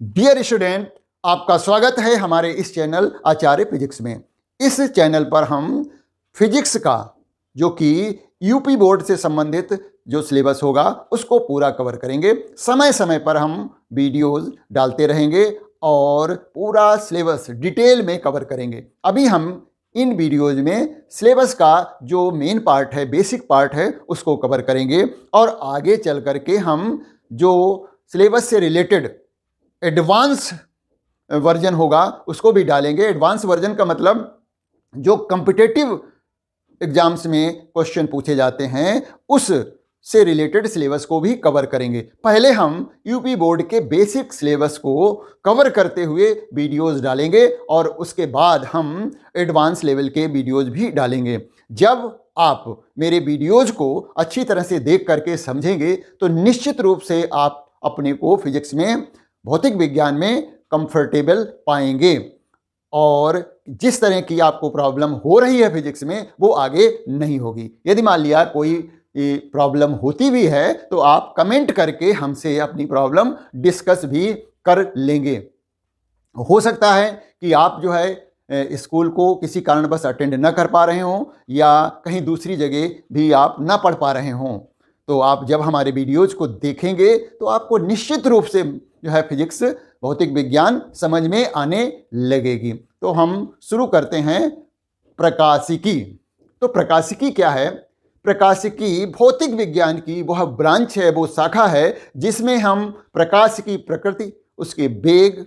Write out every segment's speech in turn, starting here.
Dear student, आपका स्वागत है हमारे इस चैनल आचार्य फिजिक्स में। इस चैनल पर हम फिजिक्स का जो कि यूपी बोर्ड से संबंधित जो सिलेबस होगा उसको पूरा कवर करेंगे। समय समय पर हम वीडियोस डालते रहेंगे और पूरा सिलेबस डिटेल में कवर करेंगे। अभी हम इन वीडियोज में सिलेबस का जो मेन पार्ट है, बेसिक पार्ट है, उसको कवर करेंगे और आगे चल करके हम जो सिलेबस से रिलेटेड एडवांस वर्जन होगा उसको भी डालेंगे। एडवांस वर्जन का मतलब जो कॉम्पिटिटिव एग्जाम्स में क्वेश्चन पूछे जाते हैं उस से रिलेटेड सिलेबस को भी कवर करेंगे। पहले हम यूपी बोर्ड के बेसिक सिलेबस को कवर करते हुए वीडियोस डालेंगे और उसके बाद हम एडवांस लेवल के वीडियोस भी डालेंगे। जब आप मेरे वीडियोज को अच्छी तरह से देख करके समझेंगे तो निश्चित रूप से आप अपने को फिजिक्स में, भौतिक विज्ञान में कंफर्टेबल पाएंगे और जिस तरह की आपको प्रॉब्लम हो रही है फिजिक्स में वो आगे नहीं होगी। यदि मान लिया कोई प्रॉब्लम होती भी है तो आप कमेंट करके हमसे अपनी प्रॉब्लम डिस्कस भी कर लेंगे। हो सकता है कि आप जो है स्कूल को किसी कारणवश अटेंड न कर पा रहे हों या कहीं दूसरी जगह भी आप न पढ़ पा रहे हों, तो आप जब हमारे वीडियोज को देखेंगे तो आपको निश्चित रूप से जो है फिजिक्स, भौतिक विज्ञान समझ में आने लगेगी। तो हम शुरू करते हैं प्रकाशिकी। तो प्रकाशिकी क्या है? प्रकाशिकी भौतिक विज्ञान की वह ब्रांच है, वो शाखा है जिसमें हम प्रकाश की प्रकृति, उसके वेग,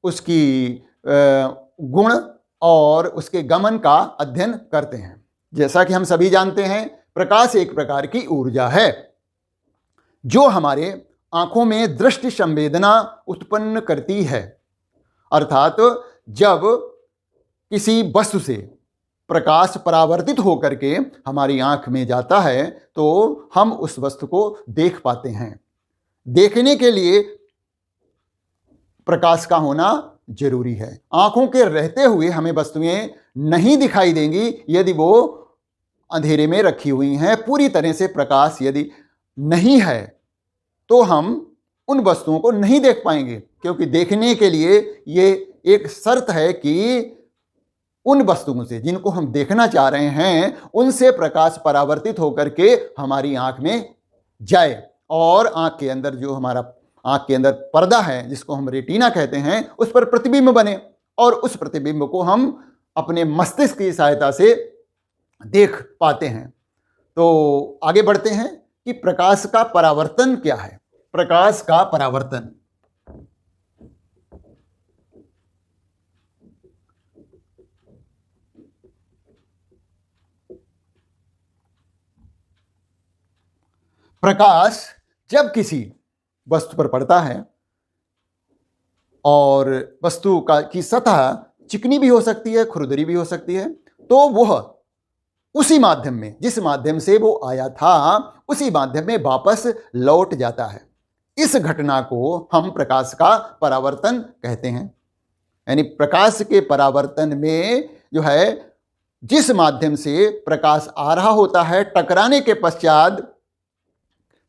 उसकी गुण और उसके गमन का अध्ययन करते हैं। जैसा कि हम सभी जानते हैं, प्रकाश एक प्रकार की ऊर्जा है जो हमारे आंखों में दृष्टि संवेदना उत्पन्न करती है। अर्थात जब किसी वस्तु से प्रकाश परावर्तित होकर के हमारी आंख में जाता है तो हम उस वस्तु को देख पाते हैं। देखने के लिए प्रकाश का होना जरूरी है। आंखों के रहते हुए हमें वस्तुएं नहीं दिखाई देंगी यदि वो अंधेरे में रखी हुई हैं। पूरी तरह से प्रकाश यदि नहीं है तो हम उन वस्तुओं को नहीं देख पाएंगे, क्योंकि देखने के लिए ये एक शर्त है कि उन वस्तुओं से जिनको हम देखना चाह रहे हैं उनसे प्रकाश परावर्तित होकर के हमारी आंख में जाए और आंख के अंदर जो हमारा आंख के अंदर पर्दा है जिसको हम रेटिना कहते हैं उस पर प्रतिबिंब बने और उस प्रतिबिंब को हम अपने मस्तिष्क की सहायता से देख पाते हैं। तो आगे बढ़ते हैं कि प्रकाश का परावर्तन क्या है। प्रकाश का परावर्तन प्रकाश जब किसी वस्तु पर पड़ता है और वस्तु की सतह चिकनी भी हो सकती है, खुरदरी भी हो सकती है, तो वह उसी माध्यम में, जिस माध्यम से वो आया था उसी माध्यम में वापस लौट जाता है। इस घटना को हम प्रकाश का परावर्तन कहते हैं। यानी प्रकाश के परावर्तन में जो है जिस माध्यम से प्रकाश आ रहा होता है, टकराने के पश्चात,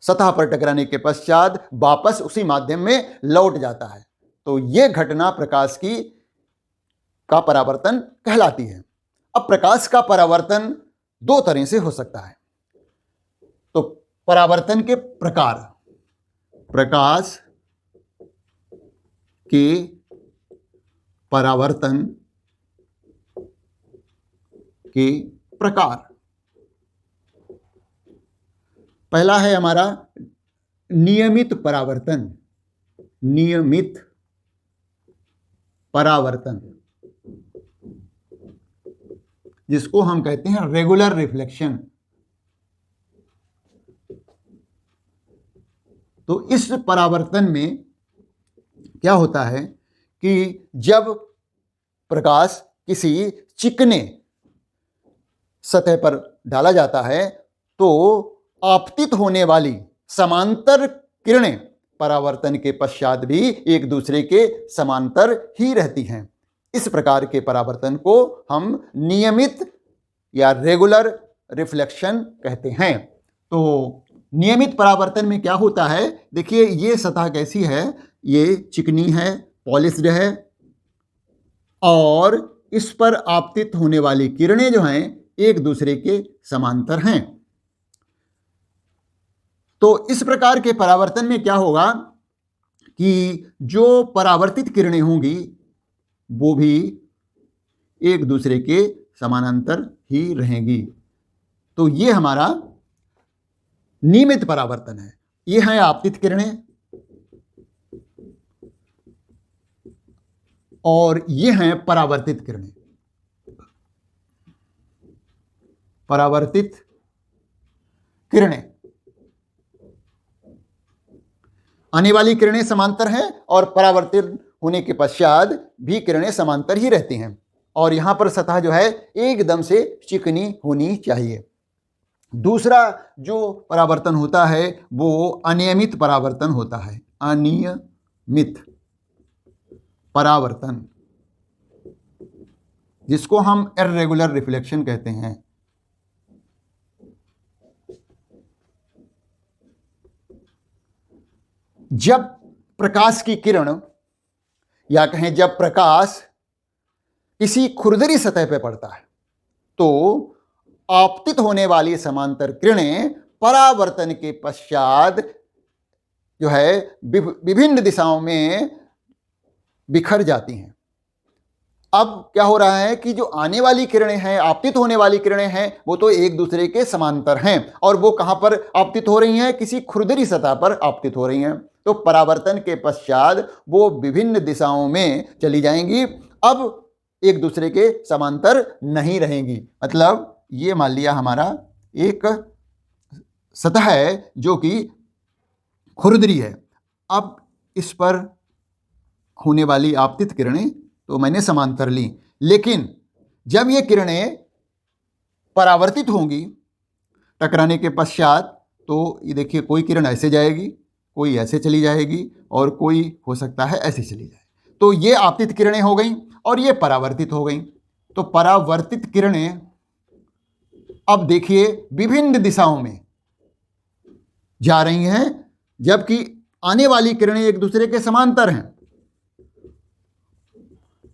सतह पर टकराने के पश्चात वापस उसी माध्यम में लौट जाता है, तो यह घटना प्रकाश का परावर्तन कहलाती है। अब प्रकाश का परावर्तन दो तरह से हो सकता है। तो परावर्तन के प्रकार, प्रकाश के परावर्तन के प्रकार, पहला है हमारा नियमित परावर्तन। नियमित परावर्तन जिसको हम कहते हैं रेगुलर रिफ्लेक्शन। तो इस परावर्तन में क्या होता है कि जब प्रकाश किसी चिकने सतह पर डाला जाता है तो आपतित होने वाली समांतर किरणें परावर्तन के पश्चात भी एक दूसरे के समांतर ही रहती हैं। इस प्रकार के परावर्तन को हम नियमित या रेगुलर रिफ्लेक्शन कहते हैं। तो नियमित परावर्तन में क्या होता है, देखिए ये सतह कैसी है, ये चिकनी है, पॉलिश्ड है, और इस पर आपतित होने वाली किरणें जो हैं एक दूसरे के समांतर हैं। तो इस प्रकार के परावर्तन में क्या होगा कि जो परावर्तित किरणें होंगी वो भी एक दूसरे के समानांतर ही रहेंगी। तो ये हमारा नियमित परावर्तन है। ये है आपतित किरणें और ये हैं परावर्तित किरणें। परावर्तित किरणें, आने वाली किरणें समांतर हैं और परावर्तित होने के पश्चात भी किरणें समांतर ही रहती हैं। और यहां पर सतह जो है एकदम से चिकनी होनी चाहिए। दूसरा जो परावर्तन होता है वो अनियमित परावर्तन होता है। अनियमित परावर्तन, जिसको हम इर्रेगुलर रिफ्लेक्शन कहते हैं। जब प्रकाश की किरण, या कहें जब प्रकाश किसी खुरदरी सतह पर पड़ता है तो आपतित होने वाली समांतर किरणें परावर्तन के पश्चात जो है विभिन्न दिशाओं में बिखर जाती हैं। अब क्या हो रहा है कि जो आने वाली किरणें हैं, आपतित होने वाली किरणें हैं, वो तो एक दूसरे के समांतर हैं और वो कहां पर आपतित हो रही हैं? किसी खुरदरी सतह पर आपतित हो रही हैं। तो परावर्तन के पश्चात वो विभिन्न दिशाओं में चली जाएंगी, अब एक दूसरे के समांतर नहीं रहेंगी। मतलब ये मान लिया हमारा एक सतह है जो कि खुरदरी है। अब इस पर होने वाली आपतित किरणें तो मैंने समांतर ली, लेकिन जब ये किरणें परावर्तित होंगी टकराने के पश्चात, तो ये देखिए कोई किरण ऐसे जाएगी, कोई ऐसे चली जाएगी और कोई हो सकता है ऐसे चली जाए। तो ये आपतित किरणें हो गई और ये परावर्तित हो गई। तो परावर्तित किरणें अब देखिए विभिन्न दिशाओं में जा रही हैं, जबकि आने वाली किरणें एक दूसरे के समांतर हैं।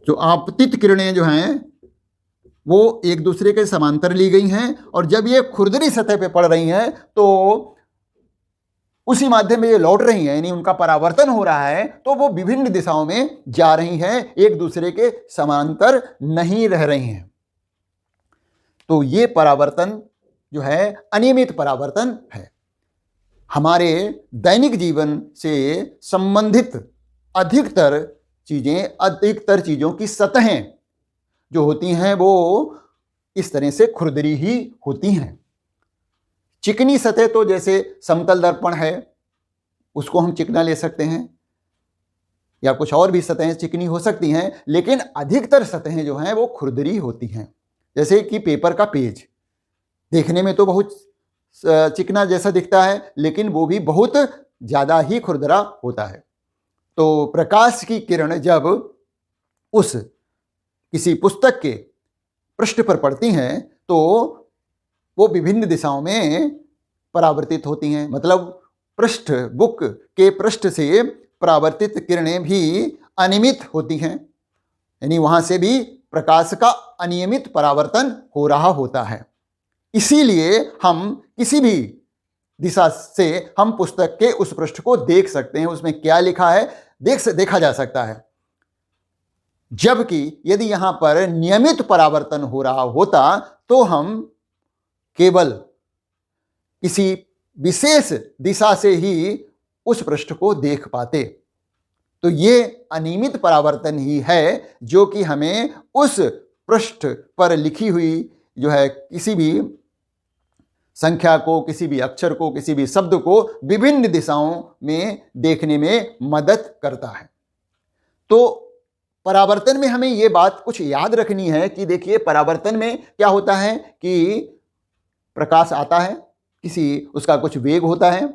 जो आपतित किरणें जो हैं वो एक दूसरे के समांतर ली गई हैं और जब ये खुरदरी सतह पे पड़ रही हैं तो उसी माध्यम में ये लौट रही हैं, यानी उनका परावर्तन हो रहा है, तो वो विभिन्न दिशाओं में जा रही हैं, एक दूसरे के समांतर नहीं रह रही हैं। तो ये परावर्तन जो है अनियमित परावर्तन है। हमारे दैनिक जीवन से संबंधित अधिकतर चीज़ों की सतहें जो होती हैं वो इस तरह से खुरदरी ही होती हैं। चिकनी सतह तो जैसे समतल दर्पण है, उसको हम चिकना ले सकते हैं, या कुछ और भी सतहें चिकनी हो सकती हैं, लेकिन अधिकतर सतहें जो हैं वो खुरदरी होती हैं। जैसे कि पेपर का पेज देखने में तो बहुत चिकना जैसा दिखता है, लेकिन वो भी बहुत ज़्यादा ही खुरदरा होता है। तो प्रकाश की किरण जब उस किसी पुस्तक के पृष्ठ पर पड़ती हैं तो वो विभिन्न दिशाओं में परावर्तित होती हैं। मतलब बुक के पृष्ठ से परावर्तित किरणें भी अनियमित होती हैं, यानी वहां से भी प्रकाश का अनियमित परावर्तन हो रहा होता है। इसीलिए हम किसी भी दिशा से हम पुस्तक के उस पृष्ठ को देख सकते हैं, उसमें क्या लिखा है देखा जा सकता है। जबकि यदि यहां पर नियमित परावर्तन हो रहा होता तो हम केवल किसी विशेष दिशा से ही उस पृष्ठ को देख पाते। तो ये अनियमित परावर्तन ही है जो कि हमें उस पृष्ठ पर लिखी हुई जो है किसी भी संख्या को, किसी भी अक्षर को, किसी भी शब्द को विभिन्न दिशाओं में देखने में मदद करता है। तो परावर्तन में हमें ये बात कुछ याद रखनी है कि देखिए परावर्तन में क्या होता है कि प्रकाश आता है, उसका कुछ वेग होता है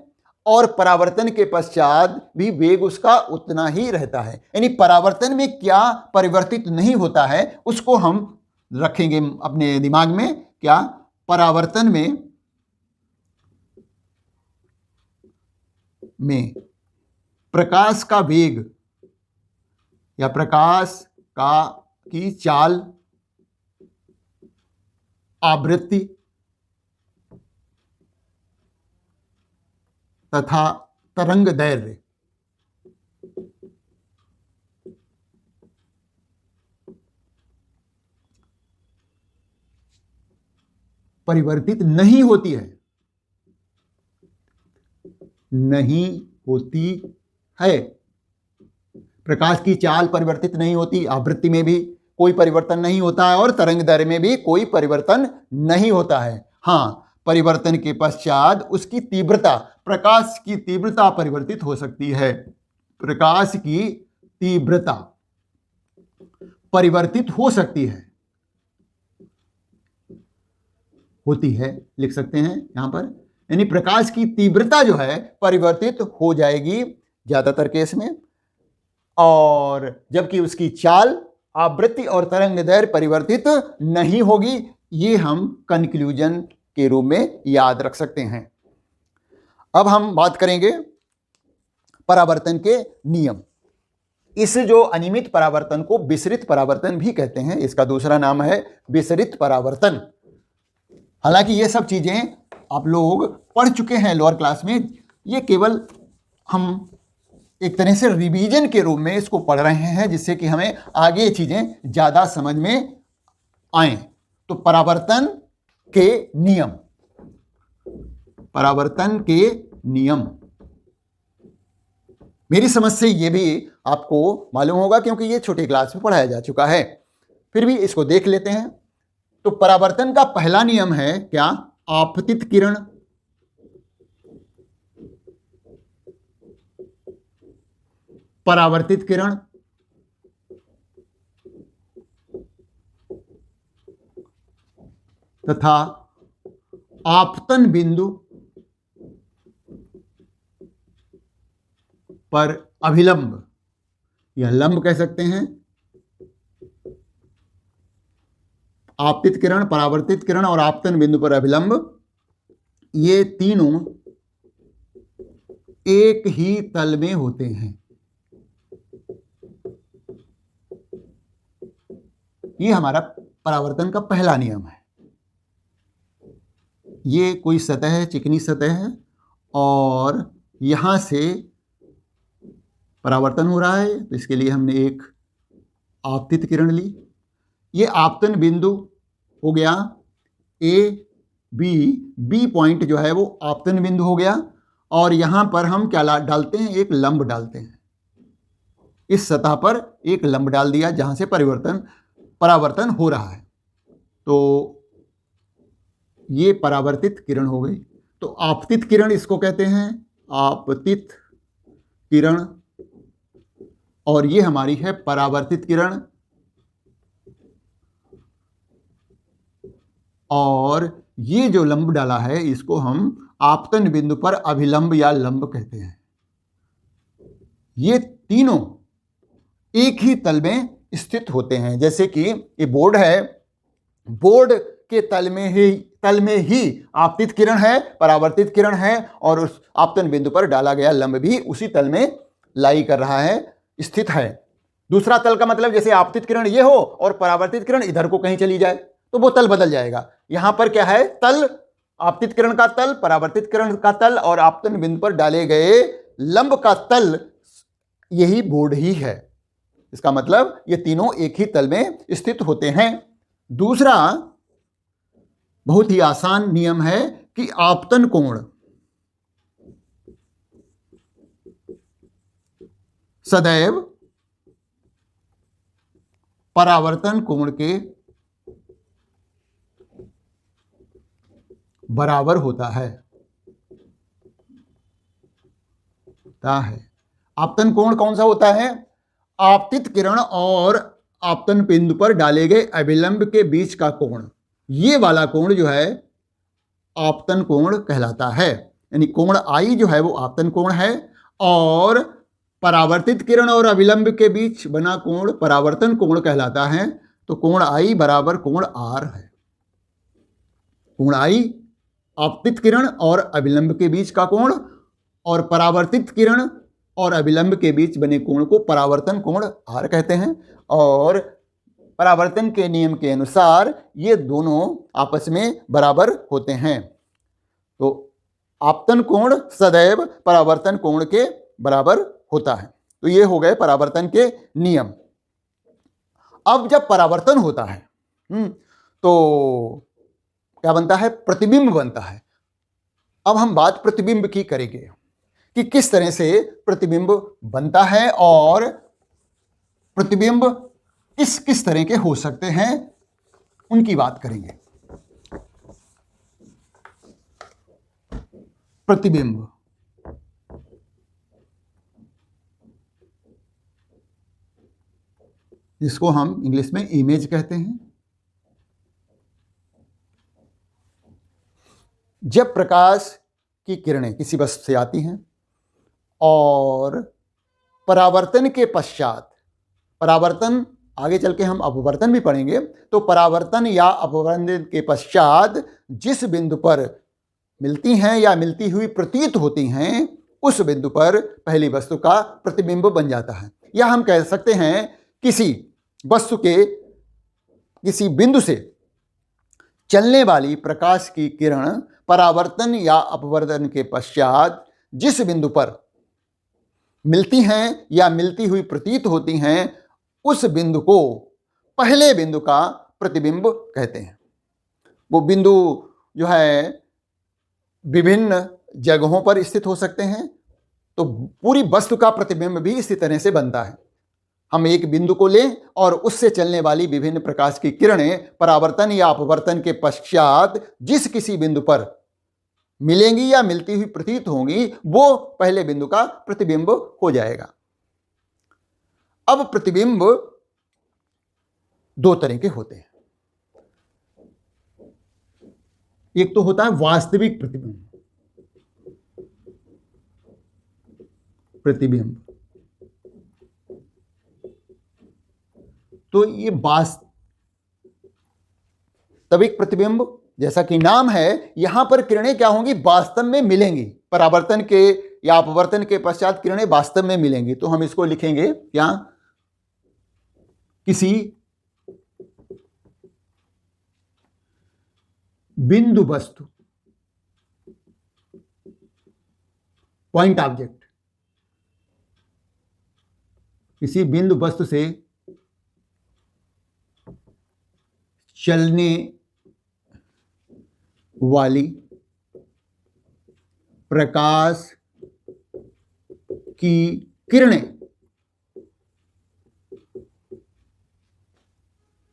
और परावर्तन के पश्चात भी वेग उसका उतना ही रहता है। यानी परावर्तन में क्या परिवर्तित नहीं होता है उसको हम रखेंगे अपने दिमाग में। क्या परावर्तन में प्रकाश का वेग या प्रकाश की चाल, आवृत्ति तथा तरंग दैर्घ्य परिवर्तित नहीं होती है, नहीं होती है। प्रकाश की चाल परिवर्तित नहीं होती, आवृत्ति में भी कोई परिवर्तन नहीं होता है और तरंग दैर्घ्य में भी कोई परिवर्तन नहीं होता है। हाँ, परिवर्तन के पश्चात उसकी तीव्रता, प्रकाश की तीव्रता परिवर्तित हो सकती है। प्रकाश की तीव्रता परिवर्तित हो सकती है, होती है लिख सकते हैं यहां पर, यानी प्रकाश की तीव्रता जो है परिवर्तित हो जाएगी ज्यादातर केस में, और जबकि उसकी चाल, आवृत्ति और तरंग दैर्घ्य परिवर्तित नहीं होगी। ये हम कंक्लूजन के रूप में याद रख सकते हैं। अब हम बात करेंगे परावर्तन के नियम। इस जो अनियमित परावर्तन को विसरित परावर्तन भी कहते हैं, इसका दूसरा नाम है विसरित परावर्तन। हालांकि ये सब चीजें आप लोग पढ़ चुके हैं लोअर क्लास में, ये केवल हम एक तरह से रिवीजन के रूप में इसको पढ़ रहे हैं, जिससे कि हमें आगे ये चीजें ज्यादा समझ में आए। तो परावर्तन के नियम, परावर्तन के नियम, मेरी समझ से ये भी आपको मालूम होगा क्योंकि ये छोटी क्लास में पढ़ाया जा चुका है, फिर भी इसको देख लेते हैं। तो परावर्तन का पहला नियम है क्या? आपतित किरण, परावर्तित किरण, तथा आपतन बिंदु पर अभिलंब या लंब कह सकते हैं। आपतित किरण, परावर्तित किरण और आपतन बिंदु पर अभिलंब, ये तीनों एक ही तल में होते हैं। ये हमारा परावर्तन का पहला नियम है। ये कोई सतह है, चिकनी सतह है, और यहां से परावर्तन हो रहा है, तो इसके लिए हमने एक आपतित किरण ली। ये आपतन बिंदु हो गया ए बी पॉइंट जो है वो आपतन बिंदु हो गया, और यहां पर हम क्या डालते हैं? एक लंब डालते हैं। इस सतह पर एक लंब डाल दिया जहां से परावर्तन हो रहा है, तो ये परावर्तित किरण हो गई। तो आपतित किरण इसको कहते हैं, आपतित किरण, और ये हमारी है परावर्तित किरण। और ये जो लंब डाला है इसको हम आपतन बिंदु पर अभिलंब या लंब कहते हैं। ये तीनों एक ही तल में स्थित होते हैं। जैसे कि ये बोर्ड है, बोर्ड के तल में ही आपतित किरण है, परावर्तित किरण है, और उस आपतन बिंदु पर डाला गया लंब भी उसी तल में लाई कर रहा है, स्थित है। दूसरा तल का मतलब जैसे आपतित किरण ये हो और परावर्तित किरण इधर को कहीं चली जाए तो वो तल बदल जाएगा। यहां पर क्या है? तल, आपतित किरण का तल, परावर्तित किरण का तल और आपतन बिंदु पर डाले गए लंब का तल, यही बोर्ड ही है। इसका मतलब ये तीनों एक ही तल में स्थित होते हैं। दूसरा बहुत ही आसान नियम है कि आपतन कोण सदैव परावर्तन कोण के बराबर होता है। आपतन कोण कौन सा होता है? आपतित किरण और आपतन बिंदु पर डाले गए अभिलंब के बीच का कोण, ये वाला कोण जो है आपतन कोण कहलाता है। यानी कोण आई जो है वो आपतन कोण है, और परावर्तित किरण और अभिलंब के बीच बना कोण परावर्तन कोण कहलाता है। तो कोण आई बराबर कोण आर है। कोण आई आपतित किरण और अभिलंब के बीच का कोण, और परावर्तित किरण और अभिलंब के बीच बने कोण को परावर्तन कोण आर कहते हैं। और परावर्तन के नियम के अनुसार ये दोनों आपस में बराबर होते हैं। तो आपतन कोण सदैव परावर्तन कोण के बराबर होता है। तो ये हो गए परावर्तन के नियम। अब जब परावर्तन होता है तो क्या बनता है? प्रतिबिंब बनता है। अब हम बात प्रतिबिंब की करेंगे कि किस तरह से प्रतिबिंब बनता है और प्रतिबिंब किस किस तरह के हो सकते हैं, उनकी बात करेंगे। प्रतिबिंब जिसको हम इंग्लिश में इमेज कहते हैं। जब प्रकाश की किरणें किसी वस्तु से आती हैं और परावर्तन के पश्चात, परावर्तन आगे चल के हम अपवर्तन भी पढ़ेंगे, तो परावर्तन या अपवर्तन के पश्चात जिस बिंदु पर मिलती हैं या मिलती हुई प्रतीत होती हैं, उस बिंदु पर पहली वस्तु का प्रतिबिंब बन जाता है। या हम कह सकते हैं किसी वस्तु के किसी बिंदु से चलने वाली प्रकाश की किरण परावर्तन या अपवर्तन के पश्चात जिस बिंदु पर मिलती हैं या मिलती हुई प्रतीत होती हैं, उस बिंदु को पहले बिंदु का प्रतिबिंब कहते हैं। वो बिंदु जो है विभिन्न जगहों पर स्थित हो सकते हैं, तो पूरी वस्तु का प्रतिबिंब भी इसी तरह से बनता है। हम एक बिंदु को लें और उससे चलने वाली विभिन्न प्रकाश की किरणें परावर्तन या अपवर्तन के पश्चात जिस किसी बिंदु पर मिलेंगी या मिलती हुई प्रतीत होंगी, वो पहले बिंदु का प्रतिबिंब हो जाएगा। अब प्रतिबिंब दो तरह के होते हैं। एक तो होता है वास्तविक प्रतिबिंब। तो ये वास्तविक प्रतिबिंब, जैसा कि नाम है, यहां पर किरणें क्या होंगी? वास्तव में मिलेंगी। परावर्तन के या अपवर्तन के पश्चात किरणें वास्तव में मिलेंगी। तो हम इसको लिखेंगे क्या? किसी बिंदु वस्तु, पॉइंट ऑब्जेक्ट, किसी बिंदु वस्तु से चलने वाली प्रकाश की किरणें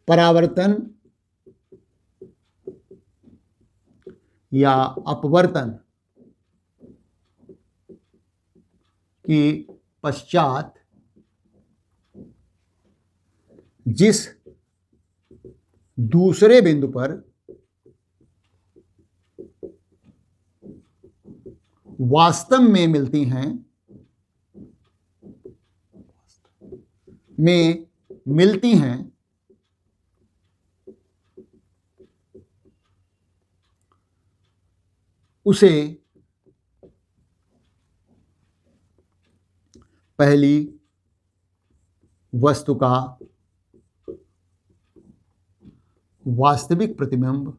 परावर्तन या अपवर्तन के पश्चात जिस दूसरे बिंदु पर वास्तव में मिलती हैं, उसे पहली वस्तु का वास्तविक प्रतिबिंब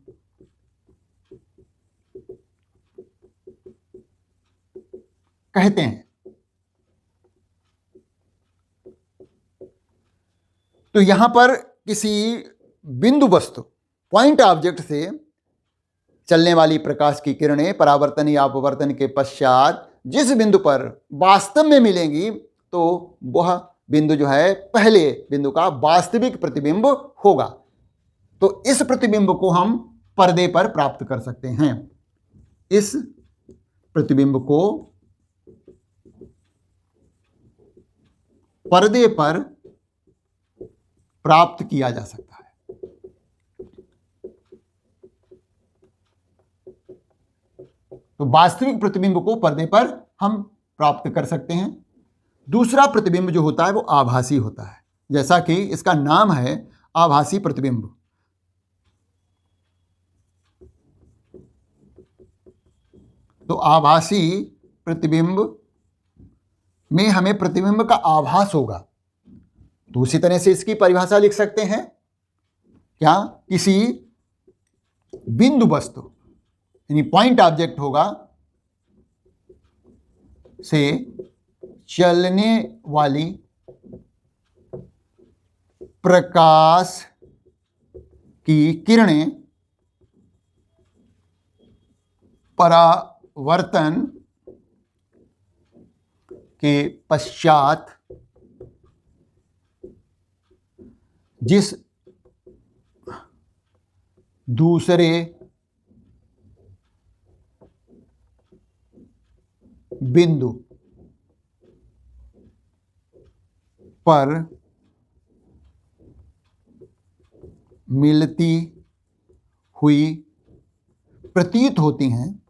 कहते हैं। तो यहां पर किसी बिंदु वस्तु, पॉइंट ऑब्जेक्ट से चलने वाली प्रकाश की किरणें परावर्तन या अपवर्तन के पश्चात जिस बिंदु पर वास्तव में मिलेंगी, तो वह बिंदु जो है पहले बिंदु का वास्तविक प्रतिबिंब होगा। तो इस प्रतिबिंब को हम पर्दे पर प्राप्त कर सकते हैं। इस प्रतिबिंब को पर्दे पर प्राप्त किया जा सकता है। तो वास्तविक प्रतिबिंब को पर्दे पर हम प्राप्त कर सकते हैं। दूसरा प्रतिबिंब जो होता है वो आभासी होता है, जैसा कि इसका नाम है आभासी प्रतिबिंब। तो आभासी प्रतिबिंब में हमें प्रतिबिंब का आभास होगा। तो उसी तरह से इसकी परिभाषा लिख सकते हैं क्या, किसी बिंदु वस्तु यानी पॉइंट ऑब्जेक्ट होगा से चलने वाली प्रकाश की किरणें परावर्तन के पश्चात जिस दूसरे बिंदु पर मिलती हुई प्रतीत होती हैं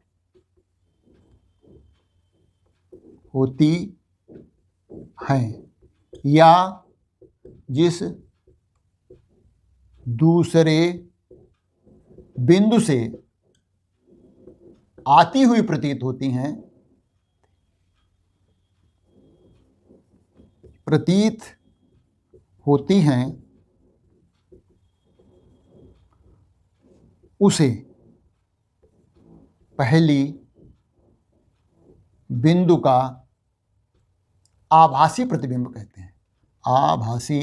या जिस दूसरे बिंदु से आती हुई प्रतीत होती हैं, उसे पहली बिंदु का आभासी प्रतिबिंब कहते हैं। आभासी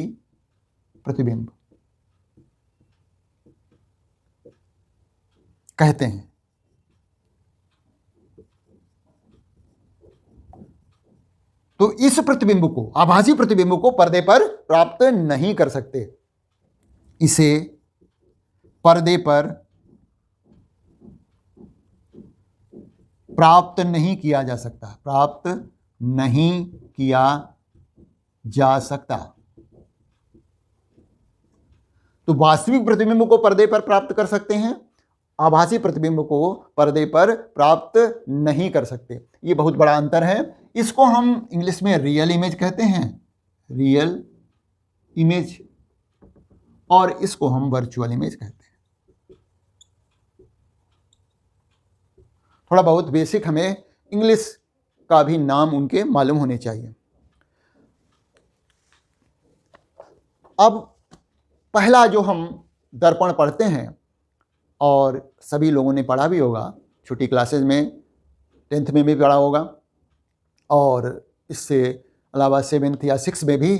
प्रतिबिंब कहते हैं। तो इस प्रतिबिंब को, आभासी प्रतिबिंब को पर्दे पर प्राप्त नहीं कर सकते। इसे पर्दे पर प्राप्त नहीं किया जा सकता। तो वास्तविक प्रतिबिंब को पर्दे पर प्राप्त कर सकते हैं, आभासी प्रतिबिंब को पर्दे पर प्राप्त नहीं कर सकते। ये बहुत बड़ा अंतर है। इसको हम इंग्लिश में रियल इमेज कहते हैं, रियल इमेज, और इसको हम वर्चुअल इमेज कहते हैं। थोड़ा बहुत बेसिक हमें इंग्लिश का भी नाम उनके मालूम होने चाहिए। अब पहला जो हम दर्पण पढ़ते हैं, और सभी लोगों ने पढ़ा भी होगा, छोटी क्लासेज में 10th में भी पढ़ा होगा, और इससे अलावा 7th या 6th में भी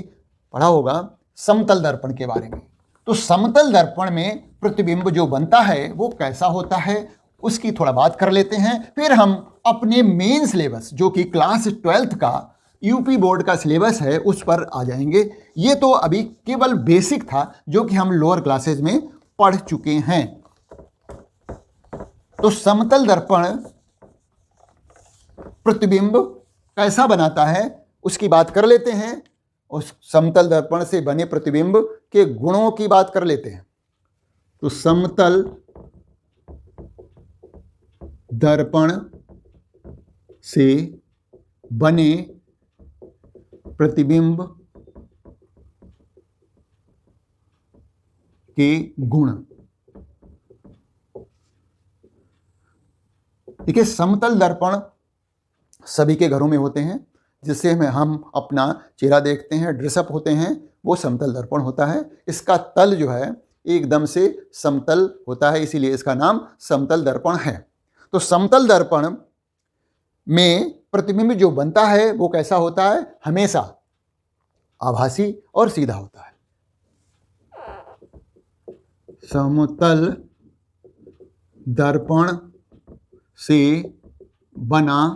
पढ़ा होगा, समतल दर्पण के बारे में। तो समतल दर्पण में प्रतिबिंब जो बनता है वो कैसा होता है, उसकी थोड़ा बात कर लेते हैं। फिर हम अपने मेन सिलेबस, जो कि क्लास 12th का यूपी बोर्ड का सिलेबस है, उस पर आ जाएंगे। ये तो अभी केवल बेसिक था, जो कि हम लोअर क्लासेज में पढ़ चुके हैं। तो समतल दर्पण प्रतिबिंब कैसा बनाता है उसकी बात कर लेते हैं। उस समतल दर्पण से बने प्रतिबिंब के गुणों की बात कर लेते हैं। तो समतल दर्पण से बने प्रतिबिंब के गुण। देखिए, समतल दर्पण सभी के घरों में होते हैं, जिससे हम अपना चेहरा देखते हैं, ड्रेसअप होते हैं, वो समतल दर्पण होता है। इसका तल जो है एकदम से समतल होता है, इसीलिए इसका नाम समतल दर्पण है। तो समतल दर्पण में प्रतिबिंब जो बनता है वो कैसा होता है, हमेशा आभासी और सीधा होता है। समतल दर्पण से बना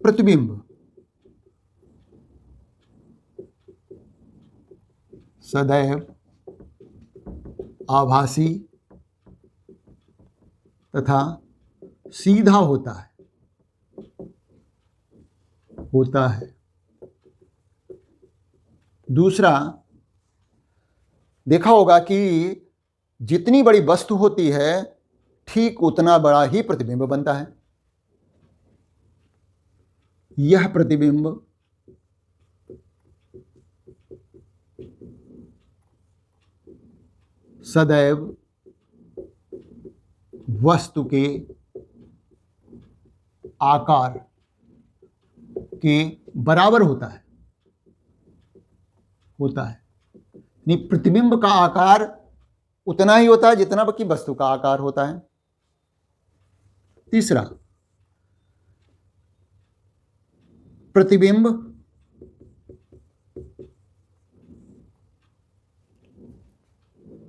प्रतिबिंब सदैव आभासी तथा सीधा होता है। दूसरा, देखा होगा कि जितनी बड़ी वस्तु होती है ठीक उतना बड़ा ही प्रतिबिंब बनता है। यह प्रतिबिंब सदैव वस्तु के आकार के बराबर होता है नहीं, प्रतिबिंब का आकार उतना ही होता है जितना कि वस्तु का आकार होता है। तीसरा, प्रतिबिंब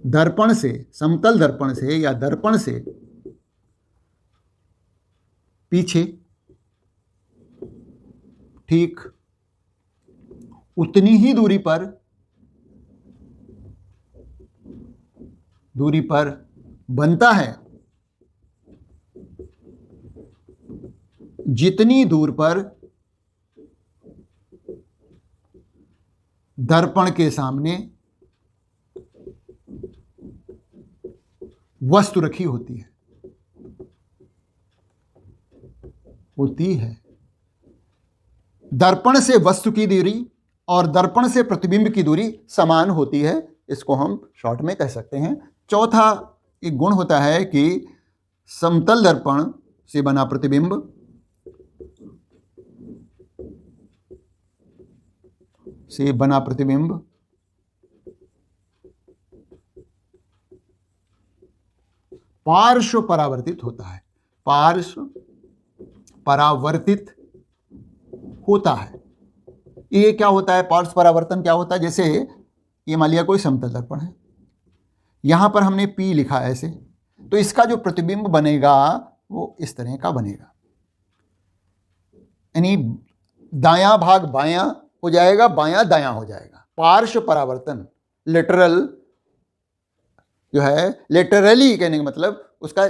दर्पण से, समतल दर्पण से या दर्पण से पीछे ठीक उतनी ही दूरी पर बनता है जितनी दूर पर दर्पण के सामने वस्तु रखी होती है। दर्पण से वस्तु की दूरी और दर्पण से प्रतिबिंब की दूरी समान होती है, इसको हम शॉर्ट में कह सकते हैं। चौथा एक गुण होता है कि समतल दर्पण से बना प्रतिबिंब पार्श्व परावर्तित होता है। ये क्या होता है? पार्श्व परावर्तन क्या होता है? जैसे ये मान लिया कोई समतल दर्पण है, यहां पर हमने P लिखा है ऐसे, तो इसका जो प्रतिबिंब बनेगा वो इस तरह का बनेगा, यानी दायां भाग बायां हो जाएगा, बायां दायां हो जाएगा। पार्श्व परावर्तन, लेटरल जो है, लेटरली कहने का मतलब उसका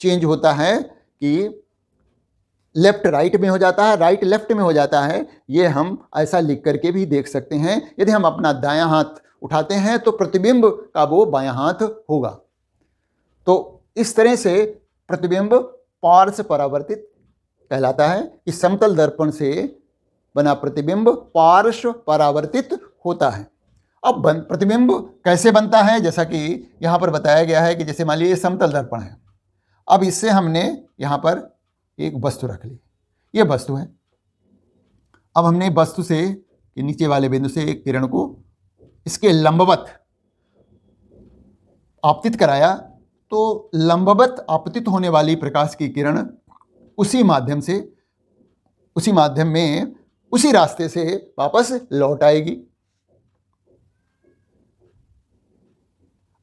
चेंज होता है कि लेफ्ट राइट में हो जाता है, राइट लेफ्ट में हो जाता है। ये हम ऐसा लिख करके भी देख सकते हैं। यदि हम अपना दायां हाथ उठाते हैं तो प्रतिबिंब का वो बायां हाथ होगा। तो इस तरह से प्रतिबिंब पार्श्व परावर्तित कहलाता है। इस समतल दर्पण से बना प्रतिबिंब पार्श्व परावर्तित होता है। अब प्रतिबिंब कैसे बनता है? जैसा कि यहाँ पर बताया गया है कि जैसे मान लीजिए समतल दर्पण है, अब इससे हमने यहाँ पर एक वस्तु रख ली, ये वस्तु है। अब हमने वस्तु से नीचे वाले बिंदु से एक किरण को इसके लंबवत आपतित कराया, तो लंबवत आपतित होने वाली प्रकाश की किरण उसी माध्यम में उसी रास्ते से वापस लौट आएगी।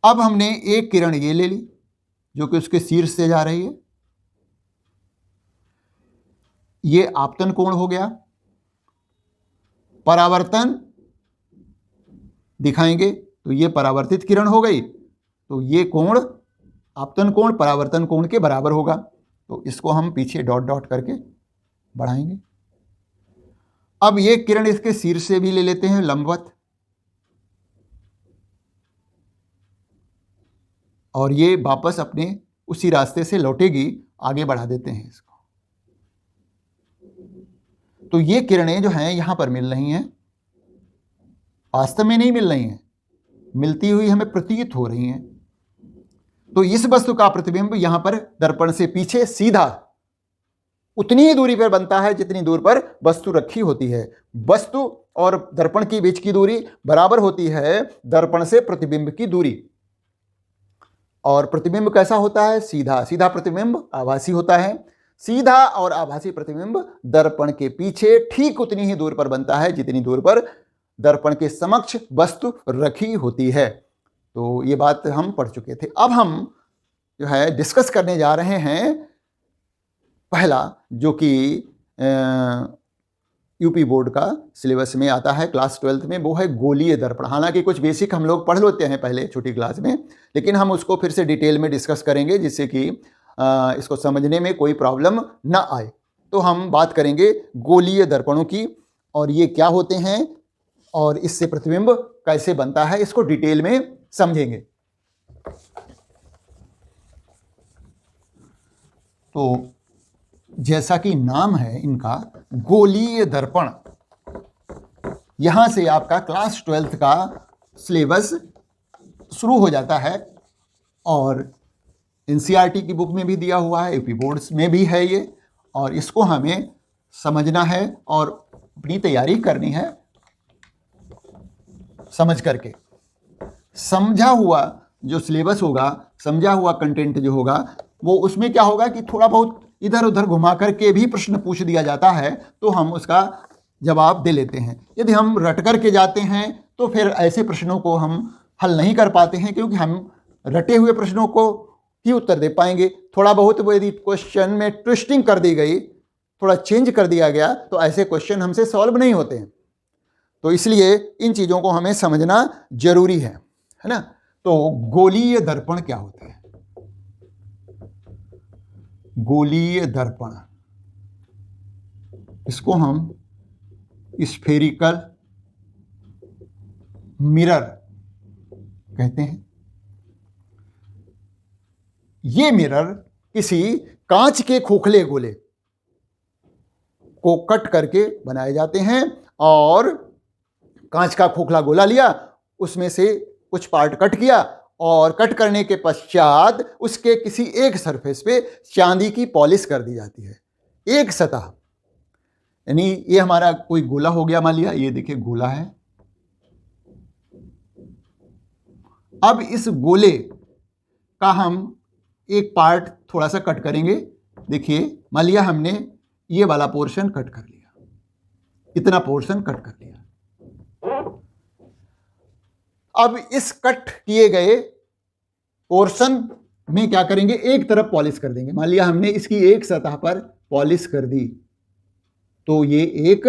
अब हमने एक किरण ये ले ली जो कि उसके शीर्ष से जा रही है, ये आपतन कोण हो गया। परावर्तन दिखाएंगे तो ये परावर्तित किरण हो गई, तो ये कोण आपतन कोण परावर्तन कोण के बराबर होगा। तो इसको हम पीछे डॉट डॉट करके बढ़ाएंगे। अब ये किरण इसके शीर्ष से भी ले लेते हैं लंबवत, और ये वापस अपने उसी रास्ते से लौटेगी, आगे बढ़ा देते हैं इसको। तो ये किरणें जो हैं यहां पर मिल रही हैं, वास्तव में नहीं मिल रही हैं, मिलती हुई हमें प्रतीत हो रही हैं। तो इस वस्तु का प्रतिबिंब यहां पर दर्पण से पीछे सीधा उतनी ही दूरी पर बनता है जितनी दूर पर वस्तु रखी होती है। वस्तु और दर्पण के बीच की दूरी बराबर होती है दर्पण से प्रतिबिंब की दूरी। और प्रतिबिंब कैसा होता है? सीधा। सीधा प्रतिबिंब आभासी होता है। सीधा और आभासी प्रतिबिंब दर्पण के पीछे ठीक उतनी ही दूर पर बनता है जितनी दूर पर दर्पण के समक्ष वस्तु रखी होती है। तो ये बात हम पढ़ चुके थे। अब हम जो है डिस्कस करने जा रहे हैं पहला, जो कि यूपी बोर्ड का सिलेबस में आता है क्लास 12th में, वो है गोलीय दर्पण। हालांकि कुछ बेसिक हम लोग पढ़ लेते हैं पहले छोटी क्लास में, लेकिन हम उसको फिर से डिटेल में डिस्कस करेंगे जिससे कि इसको समझने में कोई प्रॉब्लम ना आए। तो हम बात करेंगे गोलीय दर्पणों की, और ये क्या होते हैं और इससे प्रतिबिंब कैसे बनता है, इसको डिटेल में समझेंगे। तो जैसा कि नाम है इनका गोलीय दर्पण, यहां से आपका क्लास 12th का सिलेबस शुरू हो जाता है, और एनसीईआरटी की बुक में भी दिया हुआ है, यूपी बोर्ड्स में भी है ये, और इसको हमें समझना है और अपनी तैयारी करनी है समझ करके। समझा हुआ जो सिलेबस होगा, समझा हुआ कंटेंट जो होगा, वो उसमें क्या होगा कि थोड़ा बहुत इधर उधर घुमा करके भी प्रश्न पूछ दिया जाता है तो हम उसका जवाब दे लेते हैं। यदि हम रट करके जाते हैं तो फिर ऐसे प्रश्नों को हम हल नहीं कर पाते हैं, क्योंकि हम रटे हुए प्रश्नों को ही उत्तर दे पाएंगे। थोड़ा बहुत वो यदि क्वेश्चन में ट्विस्टिंग कर दी गई, थोड़ा चेंज कर दिया गया, तो ऐसे क्वेश्चन हमसे सॉल्व नहीं होते हैं। तो इसलिए इन चीज़ों को हमें समझना जरूरी है ना। तो गोलीय दर्पण क्या होता है? गोलीय दर्पण, इसको हम स्फेरिकल मिरर कहते हैं। ये मिरर किसी कांच के खोखले गोले को कट करके बनाए जाते हैं, और कांच का खोखला गोला लिया, उसमें से कुछ पार्ट कट किया, और कट करने के पश्चात उसके किसी एक सरफेस पे चांदी की पॉलिश कर दी जाती है, एक सतह। यानी ये हमारा कोई गोला हो गया, मान लिया ये देखिए गोला है। अब इस गोले का हम एक पार्ट थोड़ा सा कट करेंगे। देखिए मान लिया हमने ये वाला पोर्शन कट कर लिया, इतना पोर्शन कट कर लिया। अब इस कट किए गए पोर्शन में क्या करेंगे, एक तरफ पॉलिश कर देंगे। मान लिया हमने इसकी एक सतह पर पॉलिश कर दी, तो ये एक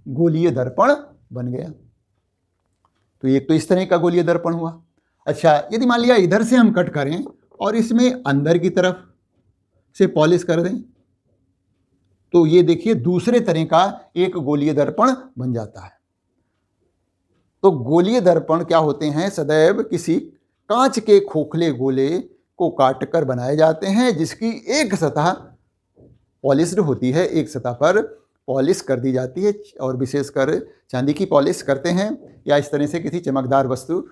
गोलीय दर्पण बन गया। तो एक तो इस तरह का गोलीय दर्पण हुआ। अच्छा, यदि मान लिया इधर से हम कट करें और इसमें अंदर की तरफ से पॉलिश कर दें, तो ये देखिए दूसरे तरह का एक गोलीय दर्पण बन जाता है। तो गोलीय दर्पण क्या होते हैं, सदैव किसी कांच के खोखले गोले को काट कर बनाए जाते हैं, जिसकी एक सतह पॉलिश्ड होती है, एक सतह पर पॉलिश कर दी जाती है, और विशेषकर चांदी की पॉलिश करते हैं, या इस तरह से किसी चमकदार वस्तु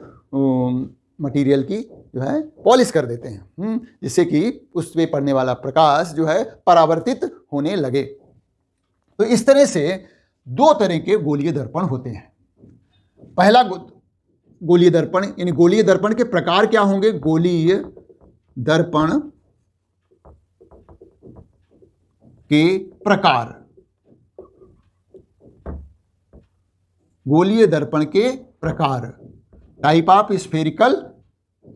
मटेरियल की जो है पॉलिश कर देते हैं, जिससे कि उस पर पड़ने वाला प्रकाश जो है परावर्तित होने लगे। तो इस तरह से दो तरह के गोलीय दर्पण होते हैं। पहला गोलीय दर्पण, यानी गोलीय दर्पण के प्रकार क्या होंगे, गोलीय दर्पण के प्रकार, गोलीय दर्पण के प्रकार, टाइप ऑफ स्फेरिकल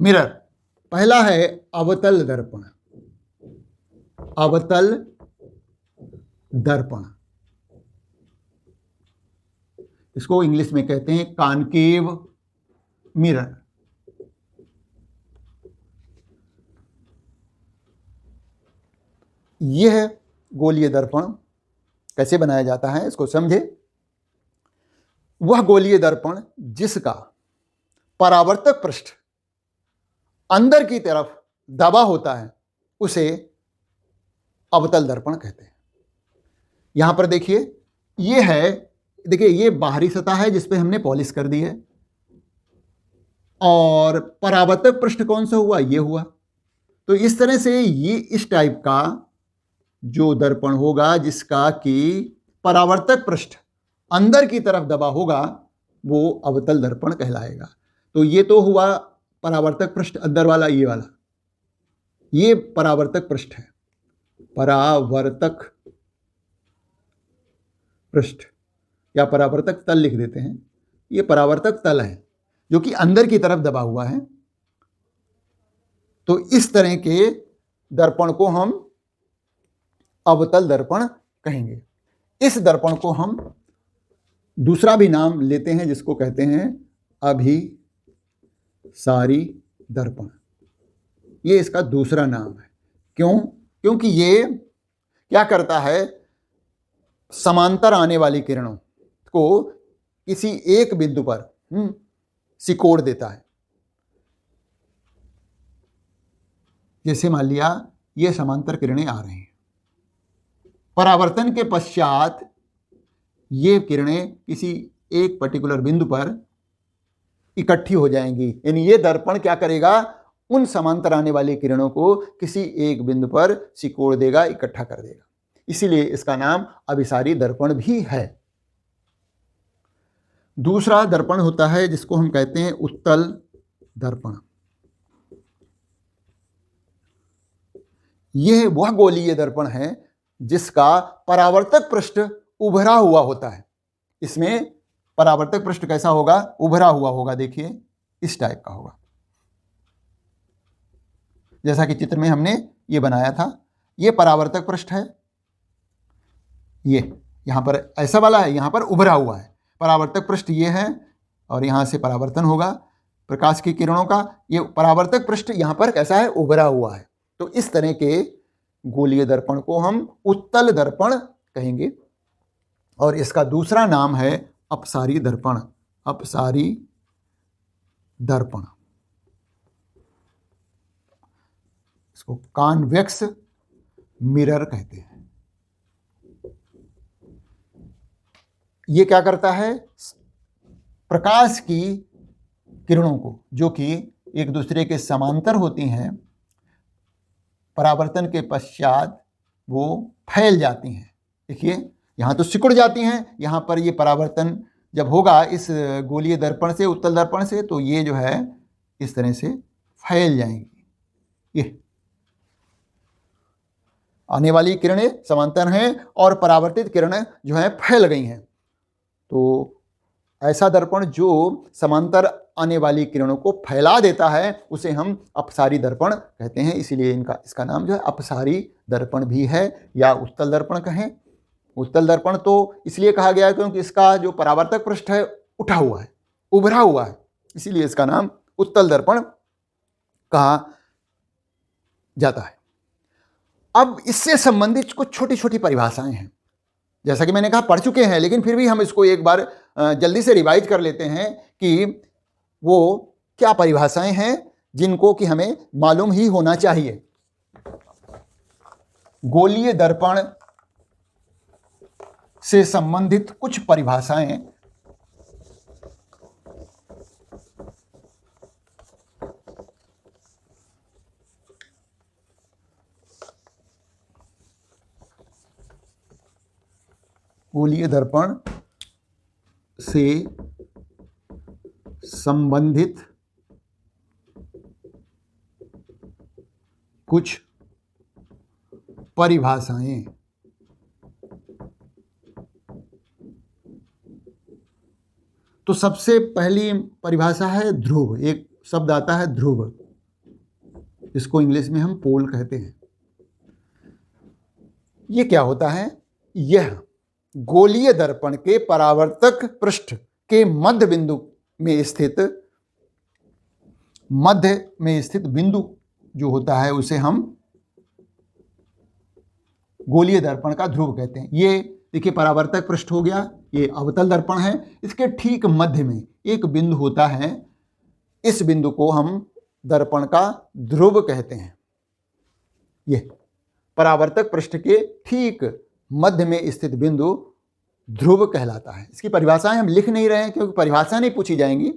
मिरर। पहला है अवतल दर्पण। अवतल दर्पण, इसको इंग्लिश में कहते हैं कॉनकेव मिरर। यह गोलीय दर्पण कैसे बनाया जाता है, इसको समझे। वह गोलीय दर्पण जिसका परावर्तक पृष्ठ अंदर की तरफ दबा होता है, उसे अवतल दर्पण कहते हैं। यहां पर देखिए ये है, देखिए ये बाहरी सतह है जिस पे हमने पॉलिश कर दी है, और परावर्तक पृष्ठ कौन सा हुआ, ये हुआ। तो इस तरह से ये इस टाइप का जो दर्पण होगा जिसका कि परावर्तक पृष्ठ अंदर की तरफ दबा होगा, वो अवतल दर्पण कहलाएगा। तो ये तो हुआ परावर्तक पृष्ठ अंदर वाला, ये वाला ये परावर्तक पृष्ठ है, परावर्तक पृष्ठ या परावर्तक तल लिख देते हैं। ये परावर्तक तल है जो कि अंदर की तरफ दबा हुआ है। तो इस तरह के दर्पण को हम अवतल दर्पण कहेंगे। इस दर्पण को हम दूसरा भी नाम लेते हैं जिसको कहते हैं अभिसारी दर्पण। ये इसका दूसरा नाम है। क्यों? क्योंकि ये क्या करता है, समांतर आने वाली किरणों को किसी एक बिंदु पर सिकोड़ देता है। जैसे मान लिया ये समांतर किरणें आ रही हैं, परावर्तन के पश्चात ये किरणें किसी एक पर्टिकुलर बिंदु पर इकट्ठी हो जाएंगी। यानी ये दर्पण क्या करेगा, उन समांतर आने वाली किरणों को किसी एक बिंदु पर सिकोड़ देगा, इकट्ठा कर देगा। इसीलिए इसका नाम अभिसारी दर्पण भी है। दूसरा दर्पण होता है जिसको हम कहते हैं उत्तल दर्पण। यह वह गोलीय दर्पण है जिसका परावर्तक पृष्ठ उभरा हुआ होता है। इसमें परावर्तक पृष्ठ कैसा होगा? उभरा हुआ होगा। देखिए इस टाइप का होगा, जैसा कि चित्र में हमने ये बनाया था। ये परावर्तक पृष्ठ है, ये यहां पर ऐसा वाला है, यहां पर उभरा हुआ है। परावर्तक पृष्ठ ये है और यहां से परावर्तन होगा प्रकाश की किरणों का। ये परावर्तक पृष्ठ यहां पर कैसा है? उभरा हुआ है। तो इस तरह के गोलीय दर्पण को हम उत्तल दर्पण कहेंगे। और इसका दूसरा नाम है अपसारी दर्पण। अपसारी दर्पण, इसको कॉन्वेक्स मिरर कहते हैं। ये क्या करता है? प्रकाश की किरणों को, जो कि एक दूसरे के समांतर होती हैं, परावर्तन के पश्चात वो फैल जाती हैं। देखिए यहाँ तो सिकुड़ जाती हैं, यहाँ पर ये परावर्तन जब होगा इस गोलीय दर्पण से, उत्तल दर्पण से, तो ये जो है इस तरह से फैल जाएंगी। ये आने वाली किरणें समांतर हैं और परावर्तित किरणें जो हैं फैल गई हैं। तो ऐसा दर्पण जो समांतर आने वाली किरणों को फैला देता है उसे हम अपसारी दर्पण कहते हैं। इसीलिए इसका नाम जो है अपसारी दर्पण भी है, या उत्तल दर्पण कहें। उत्तल दर्पण तो इसलिए कहा गया है क्योंकि इसका जो परावर्तक पृष्ठ है उठा हुआ है, उभरा हुआ है, इसीलिए इसका नाम उत्तल दर्पण कहा जाता है। अब इससे संबंधित कुछ छोटी छोटी परिभाषाएं हैं, जैसा कि मैंने कहा पढ़ चुके हैं, लेकिन फिर भी हम इसको एक बार जल्दी से रिवाइज कर लेते हैं कि वो क्या परिभाषाएं हैं जिनको कि हमें मालूम ही होना चाहिए। गोलीय दर्पण से संबंधित कुछ परिभाषाएं। गोलीय दर्पण से संबंधित कुछ परिभाषाएं। तो सबसे पहली परिभाषा है ध्रुव। एक शब्द आता है ध्रुव, इसको इंग्लिश में हम पोल कहते हैं। ये क्या होता है? यह गोलीय दर्पण के परावर्तक पृष्ठ के मध्य में स्थित बिंदु जो होता है उसे हम गोलीय दर्पण का ध्रुव कहते हैं। ये देखिए परावर्तक पृष्ठ हो गया, ये अवतल दर्पण है, इसके ठीक मध्य में एक बिंदु होता है, इस बिंदु को हम दर्पण का ध्रुव कहते हैं। ये परावर्तक पृष्ठ के ठीक मध्य में स्थित बिंदु ध्रुव कहलाता है। इसकी परिभाषाएं हम लिख नहीं रहे हैं क्योंकि परिभाषा नहीं पूछी जाएंगी,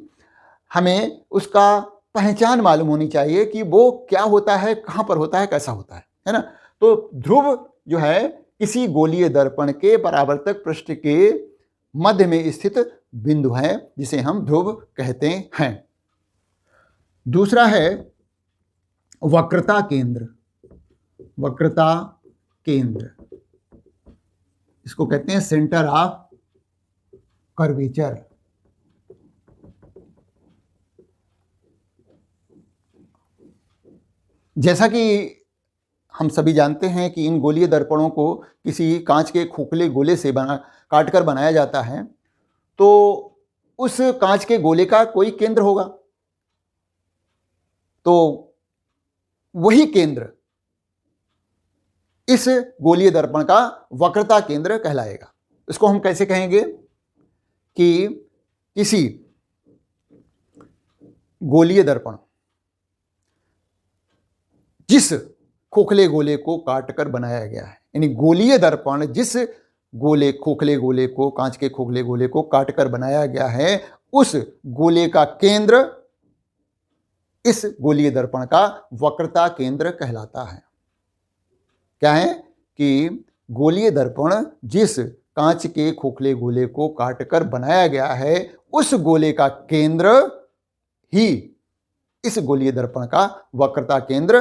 हमें उसका पहचान मालूम होनी चाहिए कि वो क्या होता है, कहाँ पर होता है, कैसा होता है ना। तो ध्रुव जो है किसी गोलीय दर्पण के परावर्तक पृष्ठ के मध्य में स्थित बिंदु है जिसे हम ध्रुव कहते हैं। दूसरा है वक्रता केंद्र। वक्रता केंद्र, इसको कहते हैं सेंटर ऑफ कर्वेचर। जैसा कि हम सभी जानते हैं कि इन गोलीय दर्पणों को किसी कांच के खोखले गोले से काटकर बनाया जाता है, तो उस कांच के गोले का कोई केंद्र होगा, तो वही केंद्र इस गोलीय दर्पण का वक्रता केंद्र कहलाएगा। इसको हम कैसे कहेंगे कि किसी गोलीय दर्पण जिस खोखले गोले को काटकर बनाया गया है, यानी गोलीय दर्पण जिस खोखले गोले को, कांच के खोखले गोले को काटकर बनाया गया है, उस गोले का केंद्र इस गोलीय दर्पण का वक्रता केंद्र कहलाता है। क्या है कि गोलीय दर्पण जिस कांच के खोखले गोले को काटकर बनाया गया है, उस गोले का केंद्र ही इस गोलीय दर्पण का वक्रता केंद्र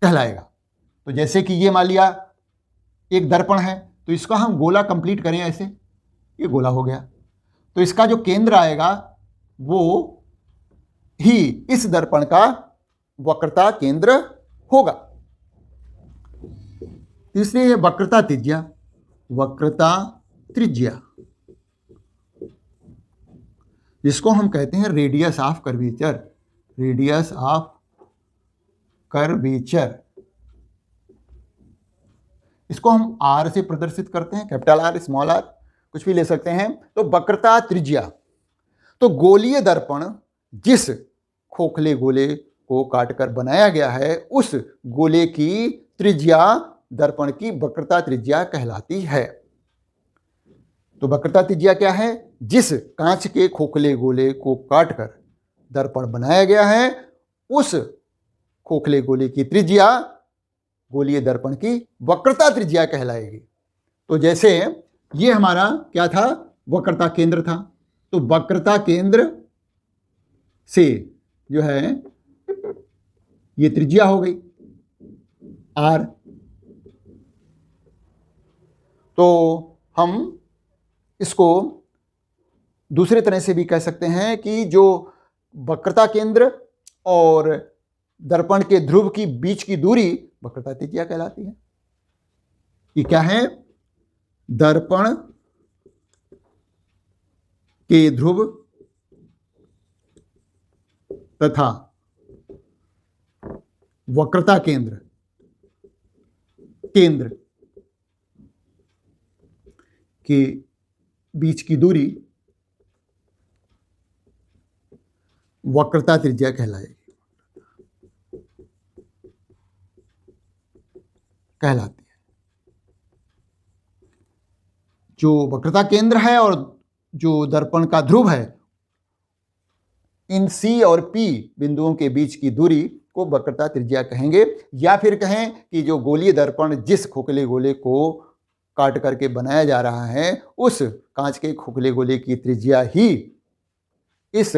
कहलाएगा। तो जैसे कि ये मान लिया एक दर्पण है, तो इसका हम गोला कंप्लीट करें ऐसे, ये गोला हो गया, तो इसका जो केंद्र आएगा वो ही इस दर्पण का वक्रता केंद्र होगा। तीसरी है वक्रता त्रिज्या। वक्रता त्रिज्या जिसको हम कहते हैं radius of curvature. Radius of curvature, इसको हम आर से प्रदर्शित करते हैं, कैपिटल आर, स्मॉल आर, कुछ भी ले सकते हैं। तो वक्रता त्रिज्या, तो गोलीय दर्पण जिस खोखले गोले को काटकर बनाया गया है, उस गोले की त्रिज्या दर्पण की वक्रता त्रिज्या कहलाती है। तो वक्रता त्रिज्या क्या है? जिस कांच के खोखले गोले को काटकर दर्पण बनाया गया है, उस खोखले गोले की त्रिज्या गोलीय दर्पण की वक्रता त्रिज्या कहलाएगी। तो जैसे ये हमारा क्या था? वक्रता केंद्र था। तो वक्रता केंद्र से जो है ये त्रिज्या हो गई आर। तो हम इसको दूसरे तरह से भी कह सकते हैं कि जो वक्रता केंद्र और दर्पण के ध्रुव की बीच की दूरी वक्रता त्रिज्या कहलाती है। ये क्या है? दर्पण के ध्रुव तथा वक्रता केंद्र के बीच की दूरी वक्रता त्रिज्या कहलाती है। जो वक्रता केंद्र है और जो दर्पण का ध्रुव है, इन C और P बिंदुओं के बीच की दूरी को वक्रता त्रिज्या कहेंगे। या फिर कहें कि जो गोलीय दर्पण जिस खोखले गोले को काट करके बनाया जा रहा है, उस कांच के खोखले गोले की त्रिज्या ही इस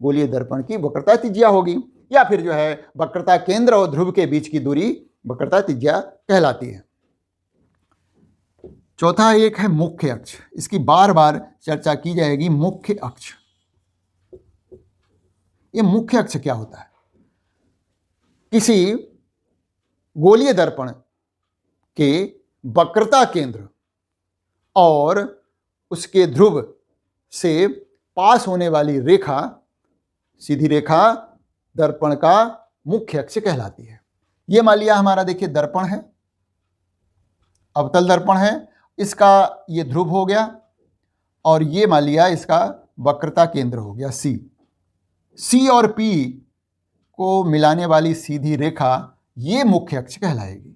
गोलीय दर्पण की वक्रता त्रिज्या होगी। या फिर जो है वक्रता केंद्र और ध्रुव के बीच की दूरी वक्रता त्रिज्या कहलाती है। चौथा एक है मुख्य अक्ष। इसकी बार बार चर्चा की जाएगी। मुख्य अक्ष, ये मुख्य अक्ष क्या होता है? किसी गोलीय दर्पण के वक्रता केंद्र और उसके ध्रुव से पास होने वाली रेखा, सीधी रेखा, दर्पण का मुख्य अक्ष कहलाती है। ये मान लिया हमारा, देखिए दर्पण है, अवतल दर्पण है, इसका ये ध्रुव हो गया और ये मान लिया इसका वक्रता केंद्र हो गया C और P को मिलाने वाली सीधी रेखा ये मुख्य अक्ष कहलाएगी।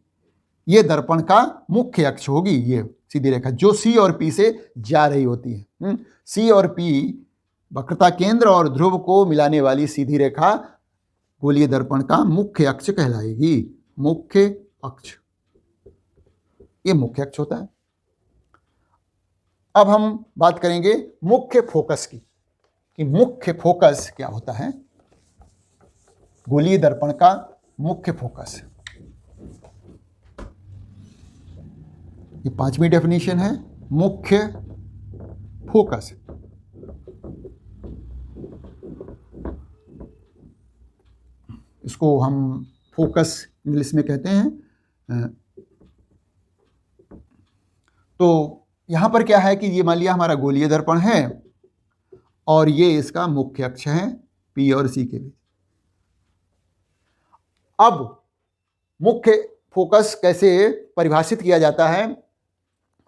ये दर्पण का मुख्य अक्ष होगी, ये सीधी रेखा जो C और P से जा रही होती है। C और P वक्रता केंद्र और ध्रुव को मिलाने वाली सीधी रेखा गोलीय दर्पण का मुख्य अक्ष कहलाएगी। मुख्य अक्ष, ये मुख्य अक्ष होता है। अब हम बात करेंगे मुख्य फोकस की, कि मुख्य फोकस क्या होता है। गोलीय दर्पण का मुख्य फोकस, ये 5वीं डेफिनेशन है मुख्य फोकस। इसको हम फोकस इंग्लिश में कहते हैं। तो यहां पर क्या है कि ये मान लिया हमारा गोलीय दर्पण है और ये इसका मुख्य अक्ष है P और C के बीच। अब मुख्य फोकस कैसे परिभाषित किया जाता है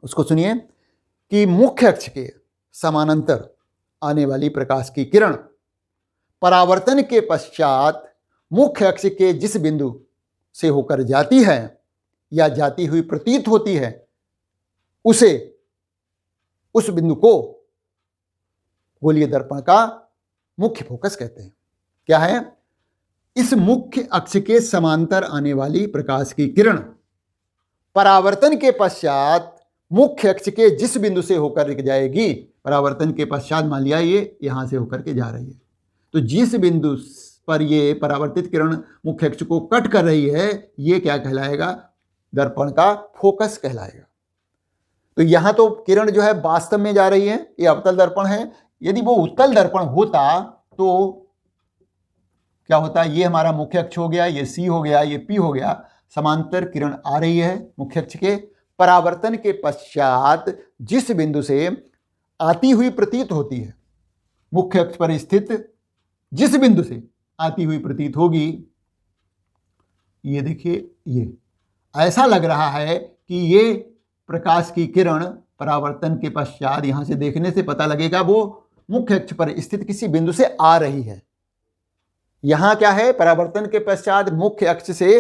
उसको सुनिए, कि मुख्य अक्ष के समानांतर आने वाली प्रकाश की किरण परावर्तन के पश्चात मुख्य अक्ष के जिस बिंदु से होकर जाती है या जाती हुई प्रतीत होती है, उस बिंदु को गोलीय दर्पण का मुख्य फोकस कहते हैं। क्या है? इस मुख्य अक्ष के समांतर आने वाली प्रकाश की किरण परावर्तन के पश्चात मुख्य अक्ष के जिस बिंदु से होकर के जाएगी, परावर्तन के पश्चात मान लिया ये यहां से होकर के जा रही है, तो जिस बिंदु पर ये परावर्तित किरण मुख्य अक्ष को कट कर रही है, ये क्या कहलाएगा? दर्पण का फोकस कहलाएगा। तो यहां तो किरण जो है वास्तव में जा रही है, ये अवतल दर्पण है। यदि वो उत्तल दर्पण होता तो क्या होता? ये हमारा मुख्य अक्ष हो गया, ये सी हो गया, ये पी हो गया, समांतर किरण आ रही है मुख्य अक्ष के। परावर्तन के पश्चात जिस बिंदु से आती हुई प्रतीत होती है, मुख्य अक्ष पर स्थित जिस बिंदु से आती हुई प्रतीत होगी, ये देखिए, ये ऐसा लग रहा है कि ये प्रकाश की किरण परावर्तन के पश्चात यहां से देखने से पता लगेगा वो मुख्य अक्ष पर स्थित किसी बिंदु से आ रही है। यहां क्या है? परावर्तन के पश्चात मुख्य अक्ष से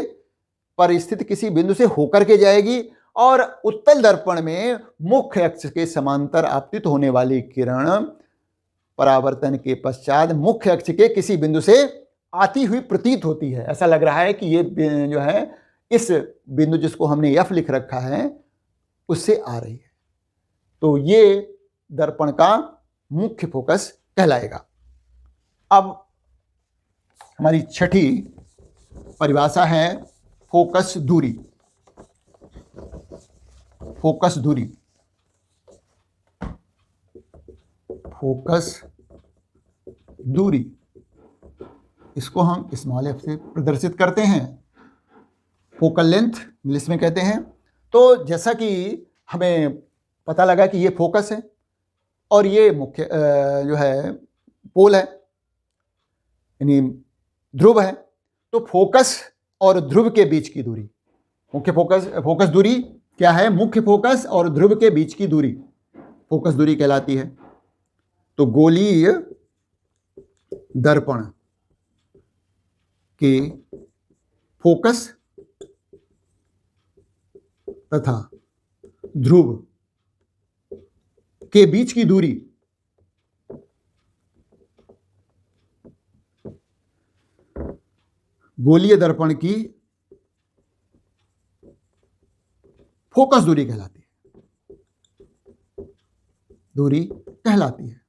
पर स्थित किसी बिंदु से होकर के जाएगी, और उत्तल दर्पण में मुख्य अक्ष के समांतर आपतित होने वाली किरण परावर्तन के पश्चात मुख्य अक्ष के किसी बिंदु से आती हुई प्रतीत होती है। ऐसा लग रहा है कि ये जो है इस बिंदु जिसको हमने F लिख रखा है उससे आ रही है। तो ये दर्पण का मुख्य फोकस कहलाएगा। अब हमारी छठी परिभाषा है फोकस दूरी। फोकस दूरी, फोकस दूरी, इसको हम स्मॉल एफ से प्रदर्शित करते हैं। फोकल लेंथ इंग्लिश में कहते हैं। तो जैसा कि हमें पता लगा कि ये फोकस है और ये मुख्य जो है पोल है, यानी ध्रुव है। तो फोकस और ध्रुव के बीच की दूरी, मुख्य फोकस दूरी क्या है? मुख्य फोकस और ध्रुव के बीच की दूरी फोकस दूरी कहलाती है। तो गोलीय दर्पण के फोकस तथा ध्रुव के बीच की दूरी गोलीय दर्पण की फोकस दूरी कहलाती है। दूरी कहलाती है।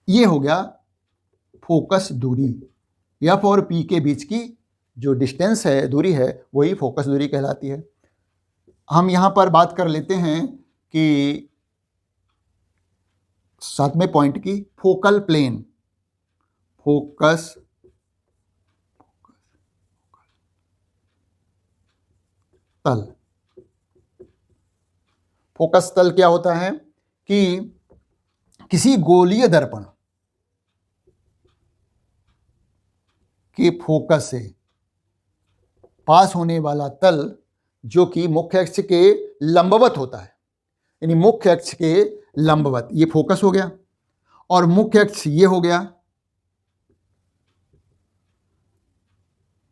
ये हो गया फोकस दूरी। एफ और पी के बीच की जो डिस्टेंस है, दूरी है, वही फोकस दूरी कहलाती है। हम यहां पर बात कर लेते हैं कि 7वें पॉइंट की, फोकल प्लेन। फोकस तल। फोकस तल क्या होता है कि किसी गोलीय दर्पण के फोकस से पास होने वाला तल जो कि मुख्य अक्ष के लंबवत होता है, यानी मुख्य अक्ष के लंबवत, ये फोकस हो गया, और मुख्य अक्ष ये हो गया,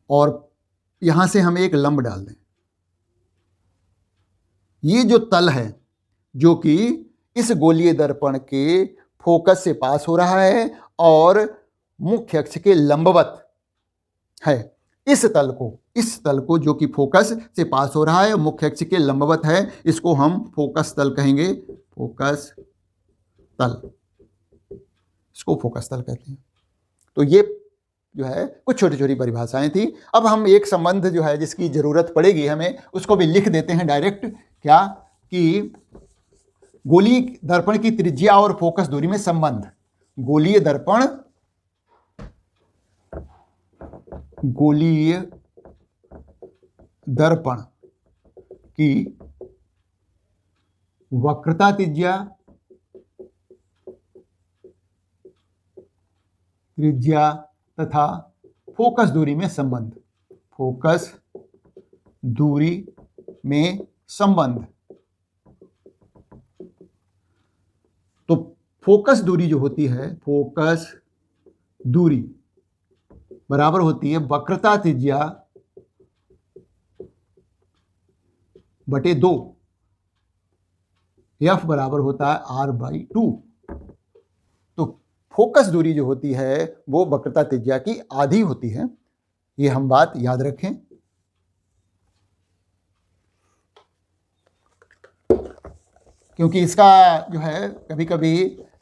और यहां से हम एक लंब डाल दें। ये जो तल है जो कि इस गोलीय दर्पण के फोकस से पास हो रहा है और मुख्य अक्ष के लंबवत है, इस तल को जो कि फोकस से पास हो रहा है और मुख्य अक्ष के लंबवत है, इसको हम फोकस तल कहेंगे। फोकस तल, इसको फोकस तल कहते हैं। तो ये जो है कुछ छोटी छोटी परिभाषाएं थी। अब हम एक संबंध जो है जिसकी जरूरत पड़ेगी हमें, उसको भी लिख देते हैं डायरेक्ट। क्या कि गोलीय दर्पण की त्रिज्या और फोकस दूरी में संबंध। गोलीय दर्पण की वक्रता त्रिज्या तथा फोकस दूरी में संबंध। फोकस दूरी में संबंध। तो फोकस दूरी जो होती है, फोकस दूरी बराबर होती है वक्रता त्रिज्या बटे 2। एफ बराबर होता है r/2। तो फोकस दूरी जो होती है वो वक्रता त्रिज्या की आधी होती है, ये हम बात याद रखें। क्योंकि इसका जो है कभी कभी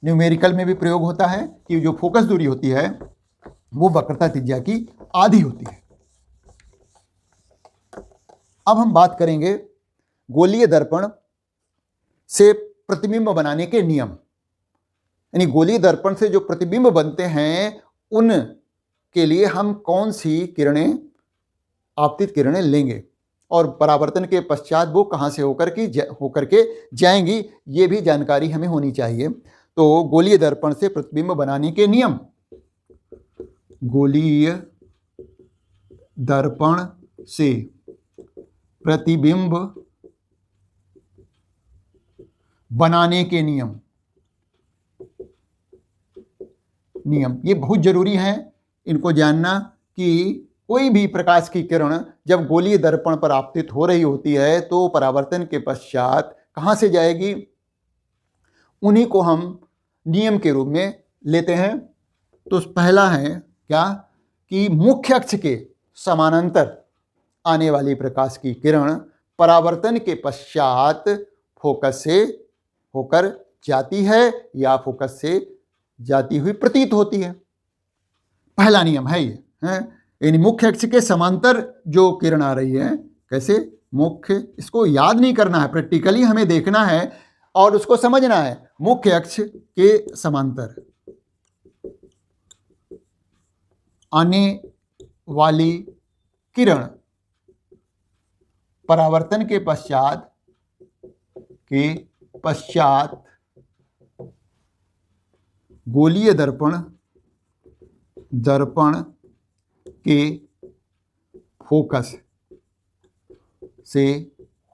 न्यूमेरिकल में भी प्रयोग होता है कि जो फोकस दूरी होती है वो वक्रता त्रिज्या की आधी होती है। अब हम बात करेंगे गोलीय दर्पण से प्रतिबिंब बनाने के नियम, यानी गोलीय दर्पण से जो प्रतिबिंब बनते हैं उन के लिए हम कौन सी किरणें, आपतित किरणें लेंगे और परावर्तन के पश्चात वो कहाँ से होकर के जाएंगी, ये भी जानकारी हमें होनी चाहिए। तो गोलीय दर्पण से प्रतिबिंब बनाने के नियम, गोलीय दर्पण से प्रतिबिंब बनाने के नियम ये बहुत जरूरी है इनको जानना कि कोई भी प्रकाश की किरण जब गोलीय दर्पण पर आपतित हो रही होती है तो परावर्तन के पश्चात कहाँ से जाएगी, उन्हीं को हम नियम के रूप में लेते हैं। तो पहला है क्या कि मुख्य अक्ष के समानांतर आने वाली प्रकाश की किरण परावर्तन के पश्चात फोकस से होकर जाती है या फोकस से जाती हुई प्रतीत होती है। पहला नियम है ये, यानी मुख्य अक्ष के समांतर जो किरण आ रही है, कैसे मुख्य, इसको याद नहीं करना है, प्रैक्टिकली हमें देखना है और उसको समझना है। मुख्य अक्ष के समांतर आने वाली किरण परावर्तन के पश्चात गोलीय दर्पण के फोकस से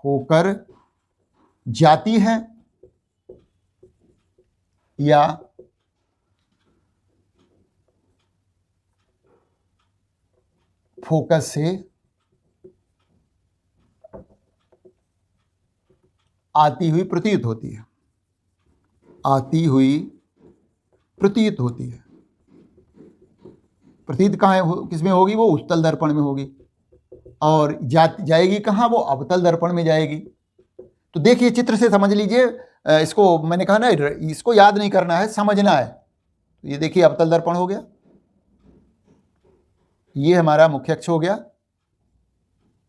होकर जाती है या फोकस से आती हुई प्रतीत होती है, प्रतीत कहाँ है, किसमें होगी, वो उत्तल दर्पण में होगी। और जाएगी कहाँ, वो अवतल दर्पण में जाएगी। तो देखिए चित्र से समझ लीजिए, इसको मैंने कहा ना, इसको याद नहीं करना है, समझना है। तो ये देखिए अवतल दर्पण हो गया, ये हमारा मुख्य अक्ष हो गया,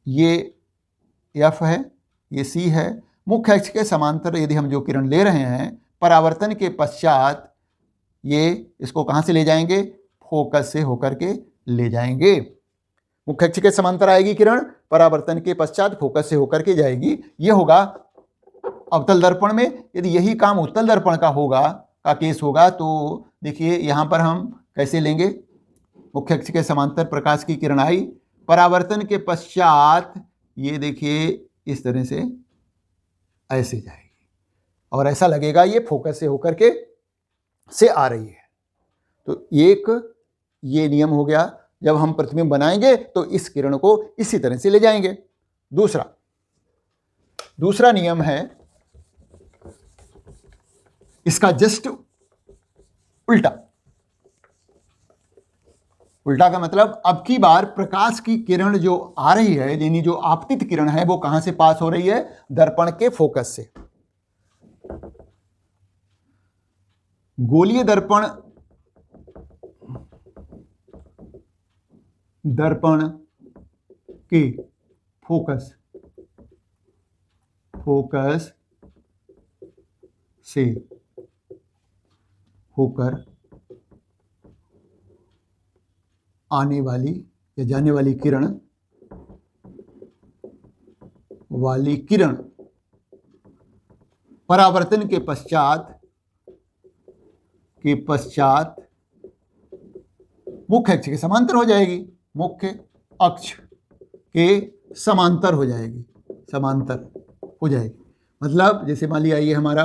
ये एफ है, ये सी है। मुख्य अक्ष के समांतर यदि हम जो किरण ले रहे हैं परावर्तन के पश्चात ये इसको कहाँ से ले जाएंगे, फोकस से होकर के ले जाएंगे। मुख्य अक्ष के समांतर आएगी किरण, परावर्तन के पश्चात फोकस से होकर के जाएगी। ये होगा अवतल दर्पण में। यदि यही काम उत्तल दर्पण का केस होगा तो देखिए यहाँ पर हम कैसे लेंगे, मुख्य अक्ष के समांतर प्रकाश की किरण आई, परावर्तन के पश्चात ये देखिए इस तरह से ऐसे जाएगी और ऐसा लगेगा ये फोकस से होकर के से आ रही है। तो एक ये नियम हो गया, जब हम प्रतिबिंब बनाएंगे तो इस किरण को इसी तरह से ले जाएंगे। दूसरा नियम है इसका जस्ट उल्टा का मतलब अब की बार प्रकाश की किरण जो आ रही है, यानी जो आपतित किरण है, वो कहां से पास हो रही है, दर्पण के फोकस से। गोलीय दर्पण के फोकस से होकर आने वाली या जाने वाली किरण परावर्तन के पश्चात मुख्य अक्ष के समांतर हो जाएगी, मुख्य अक्ष के समांतर हो जाएगी, मतलब जैसे मान लिया ये हमारा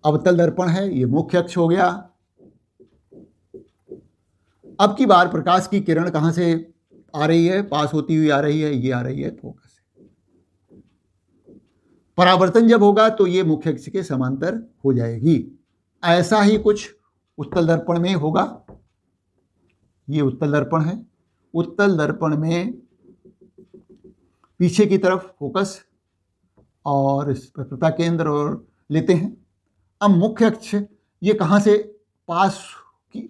अवतल दर्पण है, ये मुख्य अक्ष हो गया। अब की बार प्रकाश की किरण कहां से आ रही है, पास होती हुई आ रही है, ये आ रही है फोकस से। परावर्तन जब होगा तो ये मुख्य अक्ष के समांतर हो जाएगी। ऐसा ही कुछ उत्तल दर्पण में होगा। ये उत्तल दर्पण है, उत्तल दर्पण में पीछे की तरफ फोकस और वक्रता केंद्र और लेते हैं। अब मुख्य अक्ष ये कहाँ से पास की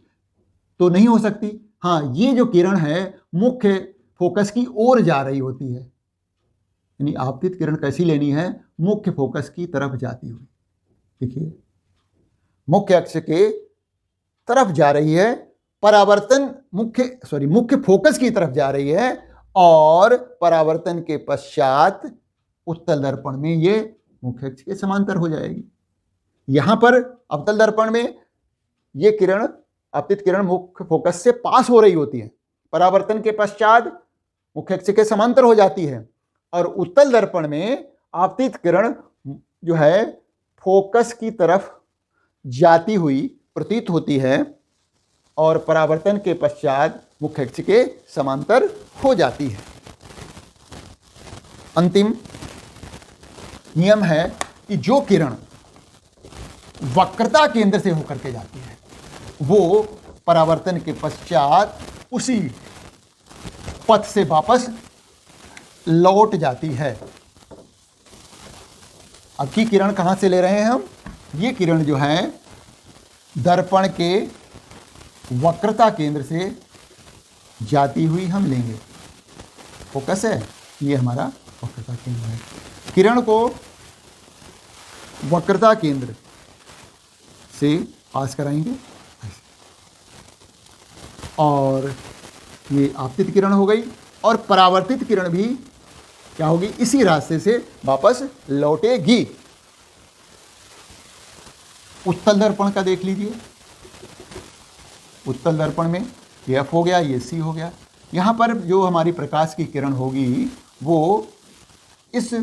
तो नहीं हो सकती। हाँ, ये जो किरण है मुख्य फोकस की ओर जा रही होती है, यानी आपतित किरण कैसी लेनी है, मुख्य फोकस की तरफ जाती हुई। देखिए, मुख्य अक्ष के तरफ जा रही है, परावर्तन मुख्य फोकस की तरफ जा रही है, और परावर्तन के पश्चात उत्तल दर्पण में ये मुख्य अक्ष के समांतर हो जाएगी। यहां पर अवतल दर्पण में ये किरण, आपतित किरण मुख्य फोकस से पास हो रही होती है, परावर्तन के पश्चात मुख्य अक्ष के समांतर हो जाती है, और उत्तल दर्पण में आपतित किरण जो है फोकस की तरफ जाती हुई प्रतीत होती है और परावर्तन के पश्चात मुख्य अक्ष के समांतर हो जाती है। अंतिम नियम है कि जो किरण वक्रता केंद्र से होकर के जाती है वो परावर्तन के पश्चात उसी पथ से वापस लौट जाती है। अब की किरण कहां से ले रहे हैं हम? ये किरण जो है दर्पण के वक्रता केंद्र से जाती हुई हम लेंगे। फोकस है, ये हमारा वक्रता केंद्र है। किरण को वक्रता केंद्र से पास कराएंगे और ये आपतित किरण हो गई, और परावर्तित किरण भी क्या होगी, इसी रास्ते से वापस लौटेगी। उत्तल दर्पण का देख लीजिए, उत्तल दर्पण में ये F हो गया, ये C हो गया। यहाँ पर जो हमारी प्रकाश की किरण होगी वो इस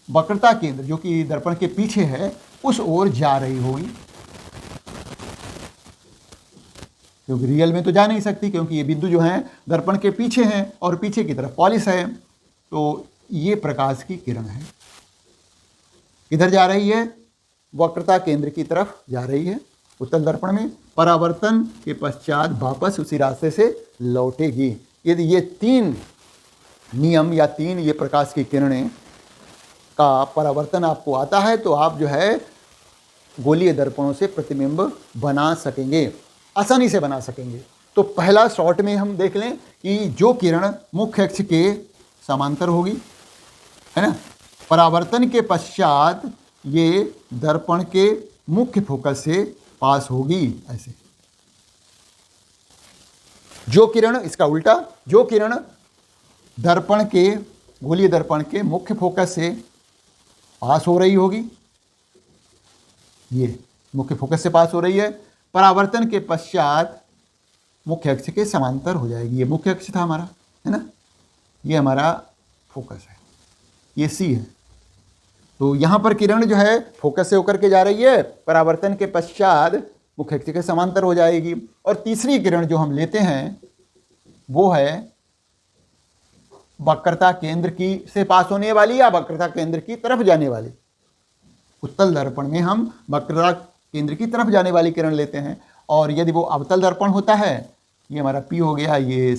वक्रता केंद्र जो कि दर्पण के पीछे है उस ओर जा रही होगी, क्योंकि रियल में तो जा नहीं सकती, क्योंकि ये बिंदु जो हैं दर्पण के पीछे हैं और पीछे की तरफ पॉलिश है। तो ये प्रकाश की किरण है, किधर जा रही है? वक्रता केंद्र की तरफ जा रही है उत्तल दर्पण में, परावर्तन के पश्चात वापस उसी रास्ते से लौटेगी। यदि ये तीन नियम या तीन ये प्रकाश की किरणें का परावर्तन आपको आता है तो आप जो है गोलीय दर्पणों से प्रतिबिंब बना सकेंगे, आसानी से बना सकेंगे। तो पहला शॉट में हम देख लें कि जो किरण मुख्य अक्ष के समांतर होगी, है ना, परावर्तन के पश्चात ये दर्पण के मुख्य फोकस से पास होगी। ऐसे जो किरण, इसका उल्टा, जो किरण दर्पण के, गोलीय दर्पण के मुख्य फोकस से पास हो रही होगी, ये मुख्य फोकस से पास हो रही है, परावर्तन के पश्चात मुख्य अक्ष के समांतर हो जाएगी। ये मुख्य अक्ष था हमारा, है ना, ये हमारा फोकस है, ये C है। तो यहाँ पर किरण जो है फोकस से होकर के जा रही है, परावर्तन के पश्चात मुख्य अक्ष के समांतर हो जाएगी। और तीसरी किरण जो हम लेते हैं वो है वक्रता केंद्र की से पास होने वाली या वक्रता केंद्र की तरफ जाने वाली। उत्तल दर्पण में हम वक्रता केंद्र की तरफ जाने वाली किरण लेते हैं, और यदि वो अवतल दर्पण होता है, ये हमारा P हो गया, ये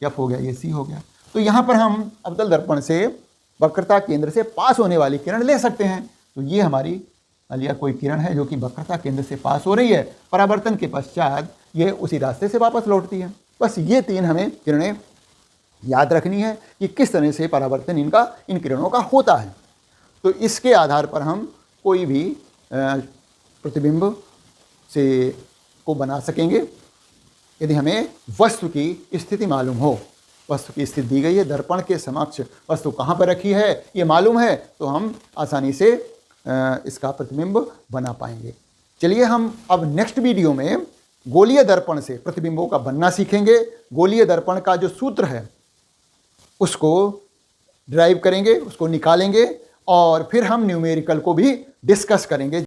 F हो गया, ये C हो गया, तो यहाँ पर हम अवतल दर्पण से वक्रता केंद्र से पास होने वाली किरण ले सकते हैं। तो ये हमारी अलिया कोई किरण है जो कि वक्रता केंद्र से पास हो रही है, परावर्तन के पश्चात ये उसी रास्ते से वापस लौटती है। बस ये तीन हमें किरणें याद रखनी है कि किस तरह से परावर्तन इन किरणों का होता है। तो इसके आधार पर हम कोई भी प्रतिबिंब से को बना सकेंगे यदि हमें वस्तु की स्थिति मालूम हो। वस्तु की स्थिति दी गई है, दर्पण के समक्ष वस्तु कहाँ पर रखी है ये मालूम है, तो हम आसानी से इसका प्रतिबिंब बना पाएंगे। चलिए हम अब नेक्स्ट वीडियो में गोलीय दर्पण से प्रतिबिंबों का बनना सीखेंगे। गोलीय दर्पण का जो सूत्र है उसको ड्राइव करेंगे, उसको निकालेंगे, और फिर हम न्यूमेरिकल को भी डिस्कस करेंगे।